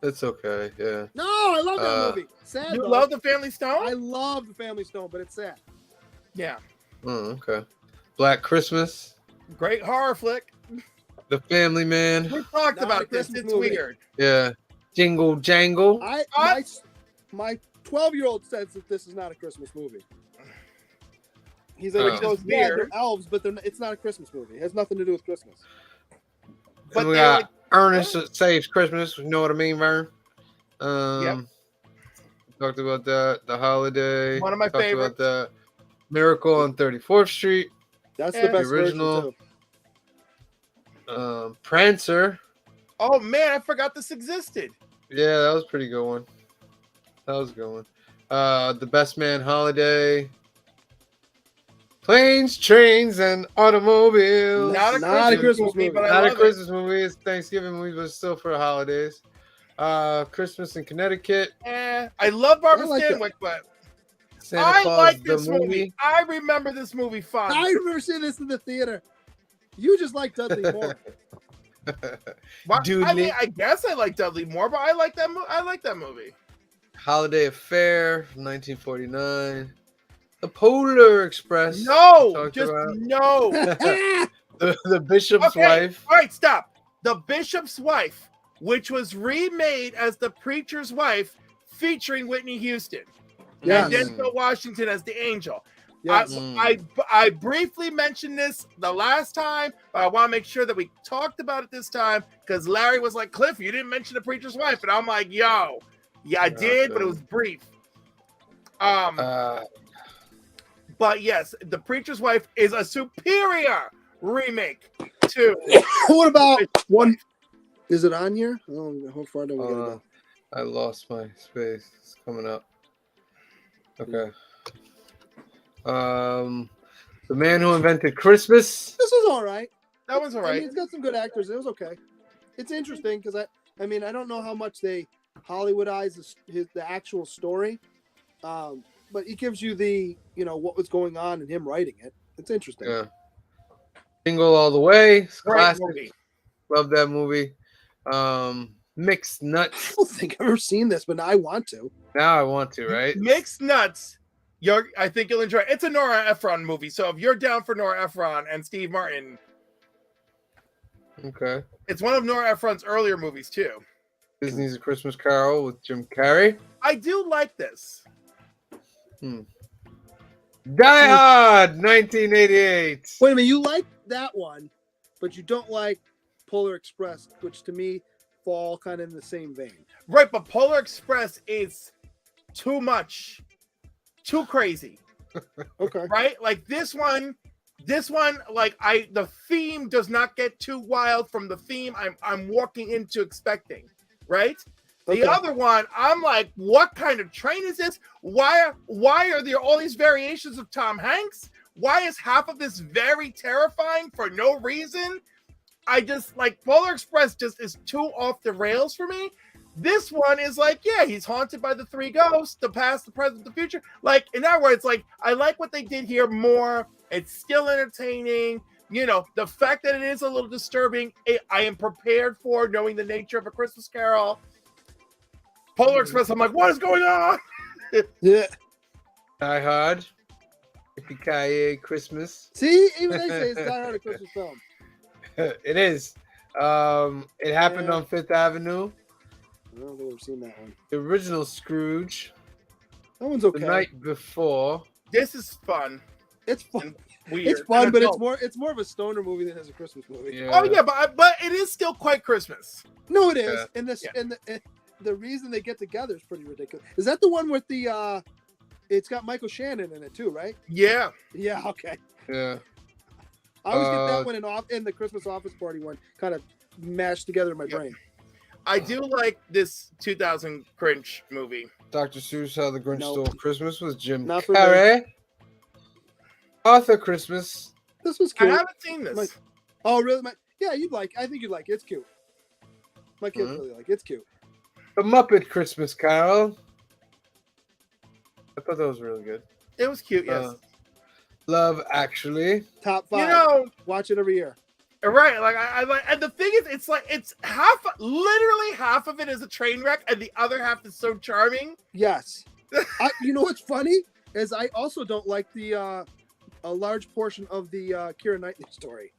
It's okay. Yeah. No, I love that movie. Sad. You though. love The Family Stone? I love the Family Stone, but it's sad. Yeah. Oh, okay. Black Christmas. Great horror flick. The Family Man. We talked Not a about this. Christmas It's movie. weird. Yeah. Jingle Jangle. My 12-year-old says that this is not a Christmas movie. He's like, Oh. he goes, Which is yeah, weird. they're elves, but it's not a Christmas movie. It has nothing to do with Christmas. But And we they're got like- Ernest that Saves Christmas. You know what I mean, Vern? Yep. Talked about that. The Holiday. One of my Talked favorites. about that. Miracle on 34th Street. That's Yeah. the best The original. version, too. Prancer. Oh man, I forgot this existed. Yeah, that was a pretty good one. That was a good one. The Best Man Holiday. Planes, Trains, and Automobiles. Not a Not a Christmas, Christmas movie, movie. but I Not a love Christmas movie. It's a Thanksgiving movie, but still for the holidays. Christmas in Connecticut. it. I love Barbara I like Stanwyck, but Santa I Claus like the this movie. I remember this movie fine. I remember seeing this in the theater. You just like Dudley Moore. Why- Dude, I mean, Nick. I guess I like Dudley Moore, but I like that. I like that movie. Holiday Affair, 1949. The Polar Express. No, Talked just about. no. The Bishop's Okay, Wife. all right, stop. The Bishop's Wife, which was remade as The Preacher's Wife featuring Whitney Houston Yes. and Denzel Washington as the angel. Yes. I briefly mentioned this the last time, but I want to make sure that we talked about it this time because Larry was like, Cliff, you didn't mention the preacher's wife. And I'm like, yo, yeah, I did, but it was brief. But yes, the preacher's wife is a superior remake to What about one? Is it on here? Oh, how far do we go? I lost my space. It's coming up. Okay. The Man Who Invented Christmas. This was all right. that one's all I mean, right. it's got some good actors. It was okay. It's interesting because I mean, I don't know how much they Hollywoodize the actual story, but it gives you the what was going on and him writing it. It's interesting. Yeah. Jingle All the Way. It's Great classic. movie. Love that movie. Mixed I Nuts. don't think I've ever seen this, but now I want to. Now I want to, right? Mixed Nuts. I think you'll enjoy it. It's a Nora Ephron movie. So if you're down for Nora Ephron and Steve Martin, Okay. it's one of Nora Ephron's earlier movies too. Disney's A Christmas Carol with Jim Carrey. I do like this. Die Hard, 1988. Wait a minute, you like that one, but you don't like Polar Express, which to me fall kind of in the same vein. Right, but Polar Express is too much. Too crazy. Okay. Right? Like this one, like the theme does not get too wild from the theme I'm walking into expecting, right? Okay. The other one, I'm like, what kind of train is this? Why are there all these variations of Tom Hanks? Why is half of this very terrifying for no reason? I just like Polar Express just is too off the rails for me. This one is like, yeah, he's haunted by the three ghosts, the past, the present, the future. Like, in that way, it's like, I like what they did here more. It's still entertaining. The fact that it is a little disturbing, I am prepared for knowing the nature of A Christmas Carol. Polar Express, I'm like, what is going on? Yeah. Die Hard. Yippee-ki-yay Christmas. See, even they say it's Die Hard a Christmas film. It is. It happened Yeah. on Fifth Avenue. I don't think I've seen that one. The original Scrooge. That one's The okay. Night Before. This is fun. It's fun. Weird. It's fun, And but adult. it's more of a stoner movie than as a Christmas movie. Yeah. Oh yeah, but it is still quite Christmas. No, it is. Yeah. And this Yeah. and the reason they get together is pretty ridiculous. Is that the one with the it's got Michael Shannon in it too, right? Yeah. Yeah, okay. Yeah. I always get that one in the Christmas office party one kind of mashed together in my Yeah. brain. I do like this 2000 cringe movie. Dr. Seuss, How the Grinch No. Stole Christmas with Jim Not for me. Carrey. Arthur Christmas. This was I cute. haven't seen this. Like- Oh, really? Yeah, you'd like. I think you'd like. It's cute. My kids Mhm. really like. It's cute. The Muppet Christmas Carol. I thought that was really good. It was cute, yes. Love Actually. Top 5. Watch it every year. Right? Like I like, and the thing is, it's like literally half of it is a train wreck, and the other half is so charming. Yes. You know what's funny is I also don't like the a large portion of the Keira Knightley story.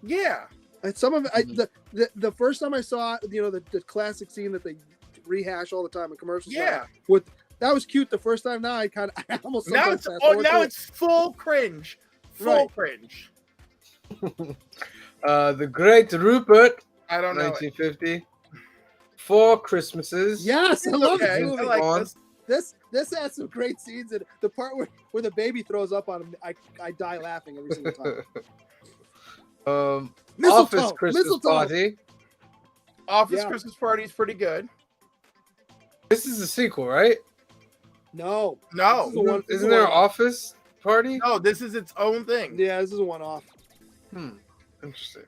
Yeah. And some of it, the first time I saw the classic scene that they rehash all the time in commercials. Yeah. That was cute the first time. Now I almost Now sometimes it's fast forward through it. it's full cringe. Full Right. cringe. The Great Rupert. I don't know. 1950. Four Christmases. Yes, I It's love okay. this I movie. like this. This has some great scenes. And the part where the baby throws up on him, I die laughing every single time. Office Christmas Mistletoe. Party. Office Yeah. Christmas Party is pretty good. This is a sequel, right? No. No, This is the one- Isn't there an Office Party? no, this is its own thing. Yeah, this is a one-off. Interesting.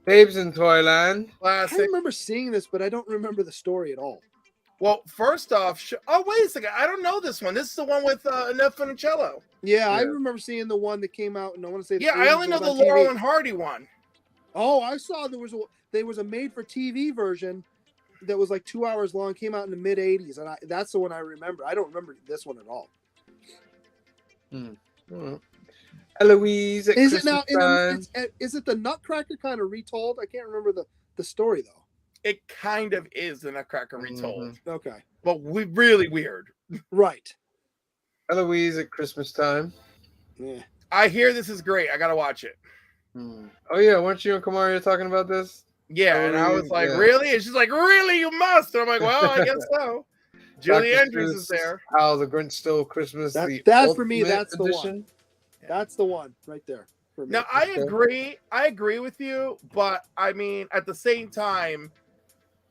Babes in Toyland. I Classic. remember seeing this, but I don't remember the story at all. Well, first off, wait a second. I don't know this one. This is the one with Annette Funicello. Yeah, I Yeah. remember seeing the one that came out, and I want to say. Yeah, I only know the on TV. Laurel and Hardy one. Oh, I saw there was a made-for-TV version that was like 2 hours long. Came out in the mid '80s, and that's the one I remember. I don't remember this one at all. Eloise at Is Christmas it now? time. Is it the Nutcracker kind of retold? I can't remember the story though. It kind of is the Nutcracker retold, Okay. but really weird. Right. Eloise at Christmas time. Yeah. I hear this is great. I gotta watch it. Oh yeah, weren't you and Kamari talking about this? Yeah, and I was like, Yeah. really? And she's like, really? You must. And I'm like, well, I guess so. Julie Dr. Andrews is Seuss, there. How the Grinch Stole Christmas. That for me, Ultimate that's the one. That's the one right there for me. Now, I agree with you, but I mean, at the same time,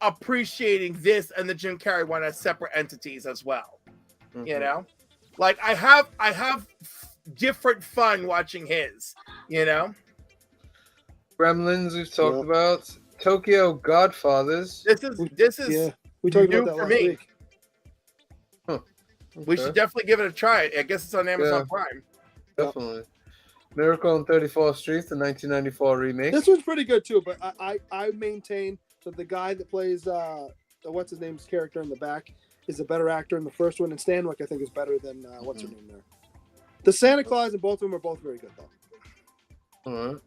appreciating this and the Jim Carrey one as separate entities as well. You know, like I have different fun watching his. You know, Gremlins we've talked about. Tokyo Godfathers. this is Yeah, we talked new about that for last me. week. We should definitely give it a try. I guess it's on Amazon Prime. Definitely. Miracle on 34th Street, the 1994 remake. This one's pretty good too, but I maintain that the guy that plays what's his name's character in the back is a better actor in the first one, and Stanwyck I think is better than what's her name there. The Santa Claus and both of them are both very good though. All right.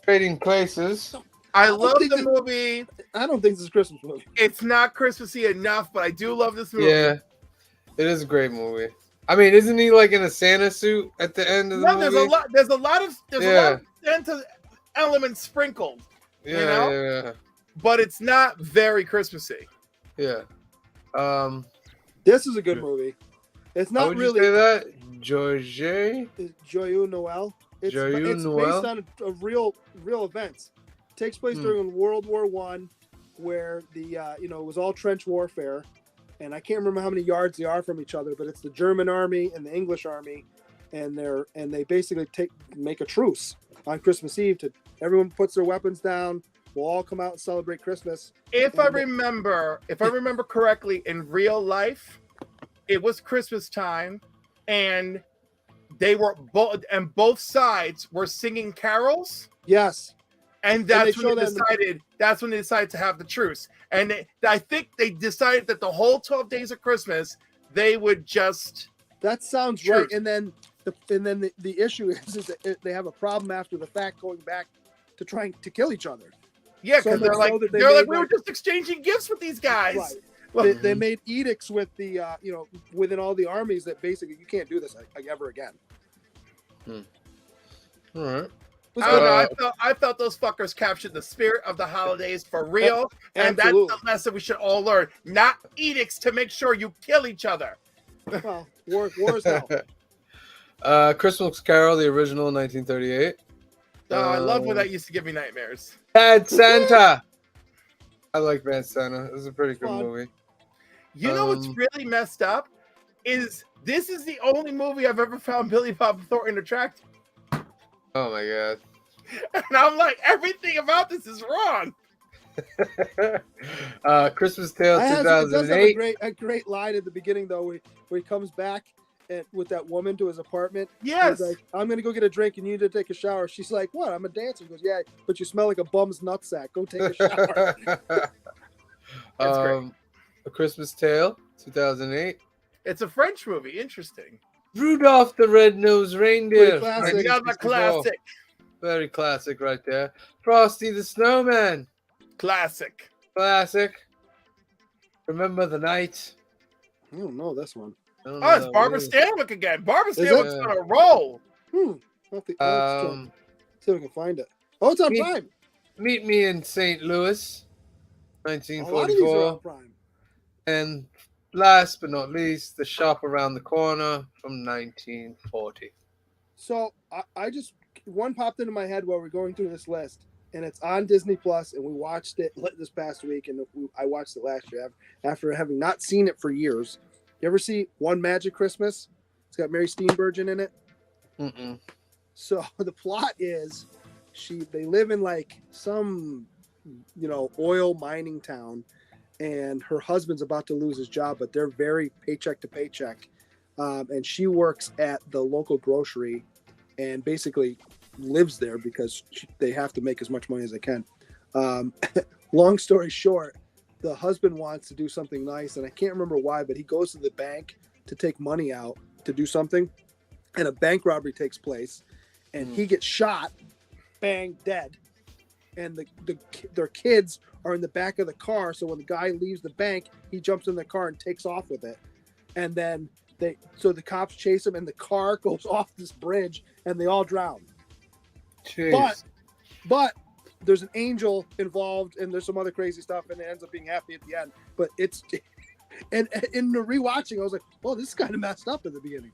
Trading Places. I love the movie. I don't think this is a Christmas movie. It's not Christmassy enough, but I do love this movie. Yeah, it is a great movie. I mean, isn't he like in a Santa suit at the end of the movie? There's a lot of Santa elements sprinkled. Yeah, you know? yeah. But it's not very Christmassy. Yeah. This is a good movie. It's How not would really you say that? George. Joyeux Noel. It's Noel? based on a real events. It takes place during World War I, where the it was all trench warfare, and I can't remember how many yards they are from each other, but it's the German army and the English army, and they basically make a truce on Christmas Eve to everyone puts their weapons down. We'll all come out and celebrate Christmas. If I remember correctly, in real life, it was Christmas time, and they were both sides were singing carols. Yes. And that's when they decided to have the truce. And I think they decided that the whole 12 days of Christmas, they would just. That sounds truce. right. And then the issue is that they have a problem after the fact going back to trying to kill each other. Yeah, because they're like, we were just exchanging gifts with these guys. Right. Well, they made edicts with the within all the armies that basically you can't do this ever again. All right. I don't know. I felt those fuckers captured the spirit of the holidays for real, and that's the lesson we should all learn. Not edicts to make sure you kill each other. Well, war is hell. Christmas Carol, the original, 1938. I love when that used to give me nightmares. Bad Santa. I like Bad Santa. It was a pretty good movie. You know what's really messed up is this is the only movie I've ever found Billy Bob Thornton attractive. Oh my god. And I'm like, everything about this is wrong. Christmas Tale, It 2008. does have a great line at the beginning though, where he comes back with that woman to his apartment. Yes. He's like, I'm gonna go get a drink and you need to take a shower. She's like, what? I'm a dancer. He goes, yeah, but you smell like a bum's nutsack. Go take a shower. That's great. A Christmas Tale, 2008. It's a French movie. Interesting. Rudolph the Red-Nosed Reindeer. Another classic. Very classic right there. Frosty the Snowman. Classic. Remember the Night. I don't know this one. Oh, it's Barbara Stanwyck again. Barbara Stanwyck's on a roll. See if I can find it. Oh, it's on Prime. Meet Me in St. Louis, A lot of these are 1944. on Prime. And last but not least, The Shop Around the Corner from 1940. So I just one popped into my head while we're going through this list, and it's on Disney Plus, and we watched it this past week, and I watched it last year after having not seen it for years. You ever see One Magic Christmas? It's got Mary Steenburgen in it. Mm-mm. So the plot is they live in like some oil mining town, and her husband's about to lose his job, but they're very paycheck to paycheck. And she works at the local grocery and basically lives there because they have to make as much money as they can. Long story short, the husband wants to do something nice, and I can't remember why, but he goes to the bank to take money out to do something, and a bank robbery takes place, and he gets shot, bang, dead. And their kids are in the back of the car. So when the guy leaves the bank, he jumps in the car and takes off with it. And then the cops chase him, and the car goes off this bridge, and they all drown. Jeez. But there's an angel involved, and there's some other crazy stuff, and it ends up being happy at the end. But it's, and in the rewatching, I was like, oh, this is kind of messed up at the beginning.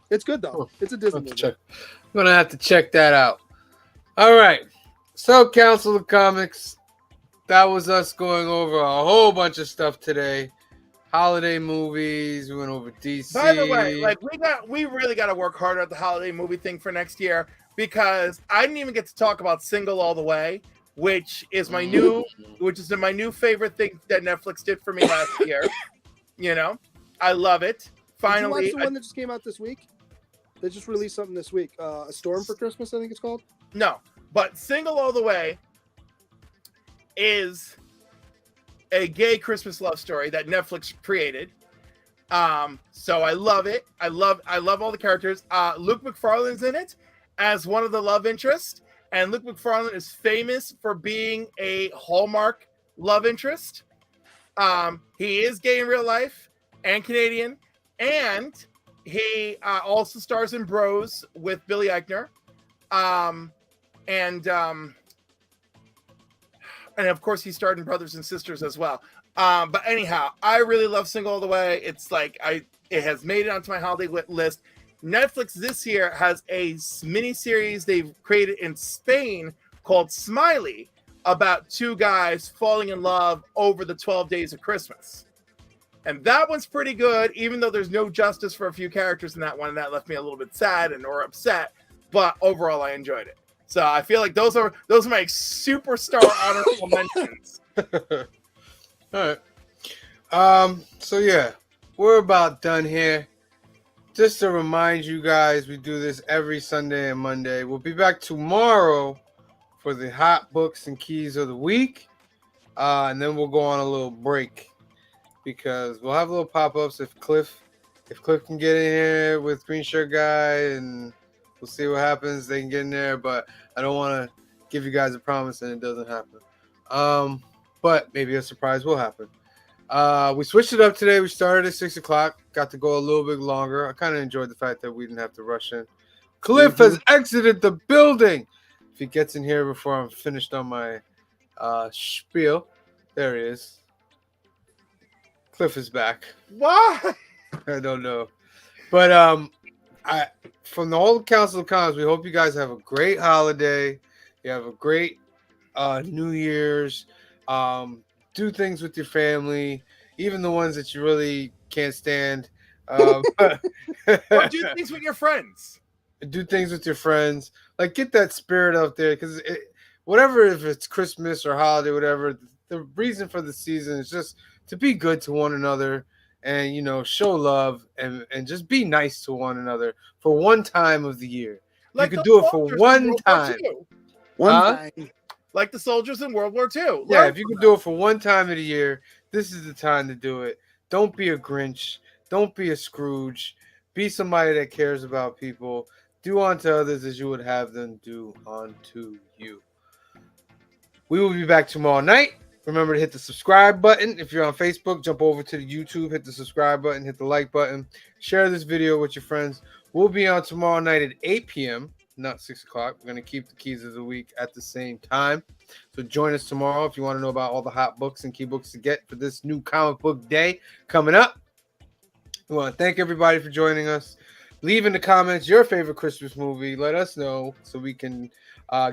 It's good though. It's a Disney movie. I'm gonna have to check that out. All right. So, Council of Comics, that was us going over a whole bunch of stuff today. Holiday movies. We went over DC. By the way, like we really got to work harder at the holiday movie thing for next year, because I didn't even get to talk about Single All the Way, which is my new favorite thing that Netflix did for me last year. You know, I love it. Finally, did you watch the one that just came out this week? They just released something this week. A Storm for Christmas, I think it's called. No, but Single All the Way is a gay Christmas love story that Netflix created. So I love it. I love all the characters. Luke McFarlane's in it as one of the love interests, and Luke McFarlane is famous for being a Hallmark love interest. He is gay in real life and Canadian, and he also stars in Bros with Billy Eichner. And of course, he starred in Brothers and Sisters as well. But anyhow, I really love Single All the Way. It's like it has made it onto my holiday list. Netflix this year has a mini series they've created in Spain called Smiley, about two guys falling in love over the 12 days of Christmas. And that one's pretty good, even though there's no justice for a few characters in that one, and that left me a little bit sad or upset. But overall, I enjoyed it. So I feel like those are my superstar honorable mentions. All right. So yeah, we're about done here. Just to remind you guys, we do this every Sunday and Monday. We'll be back tomorrow for the hot books and keys of the week. And then we'll go on a little break because we'll have little pop-ups if Cliff can get in here with Green Shirt Guy, and we'll see what happens. They can get in there, but I don't want to give you guys a promise and it doesn't happen. But maybe a surprise will happen. We switched it up today. We started at 6 o'clock. Got to go a little bit longer. I kind of enjoyed the fact that we didn't have to rush in. Cliff has exited the building. If he gets in here before I'm finished on my spiel. There he is. Cliff is back. Why? I don't know. But from the whole Council of Comics, we hope you guys have a great holiday. You have a great New Year's. Do things with your family, even the ones that you really can't stand. Or do things with your friends. Do things with your friends. Like, get that spirit out there, because whatever, if it's Christmas or holiday, whatever, the reason for the season is just to be good to one another and, you know, show love and just be nice to one another for one time of the year. Like you could do it for one time. Like the soldiers in World War II. Yeah, if you can do it for one time of the year, this is the time to do it. Don't be a Grinch. Don't be a Scrooge. Be somebody that cares about people. Do unto others as you would have them do unto you. We will be back tomorrow night. Remember to hit the subscribe button. If you're on Facebook, jump over to the YouTube, hit the subscribe button, hit the like button. Share this video with your friends. We'll be on tomorrow night at 8 p.m., not 6 o'clock. We're going to keep the keys of the week at the same time. So join us tomorrow if you want to know about all the hot books and key books to get for this new comic book day coming up. We want to thank everybody for joining us. Leave in the comments your favorite Christmas movie. Let us know so we can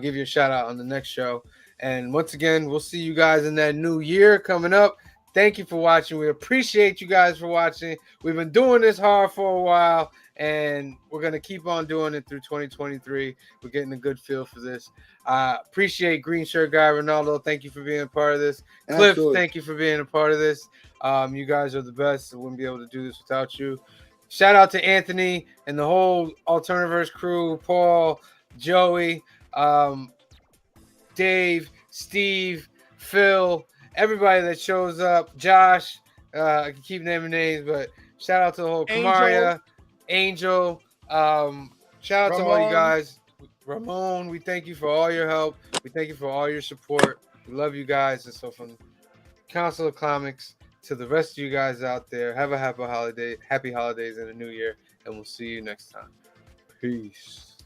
give you a shout out on the next show. And once again, we'll see you guys in that new year coming up. Thank you for watching. We appreciate you guys for watching. We've been doing this hard for a while, and we're going to keep on doing it through 2023. We're getting a good feel for this. Appreciate Green Shirt Guy, Ronaldo. Thank you for being a part of this. Cliff, thank you for being a part of this. You guys are the best. I wouldn't be able to do this without you. Shout out to Anthony and the whole Alterniverse crew, Paul, Joey, Dave, Steve, Phil, everybody that shows up, Josh. I can keep naming names, but shout out to the whole Kamaria, Angel. Shout out to all you guys. Ramon, we thank you for all your help. We thank you for all your support. We love you guys. And so from Council of Comics to the rest of you guys out there, have a happy holidays and a new year. And we'll see you next time. Peace.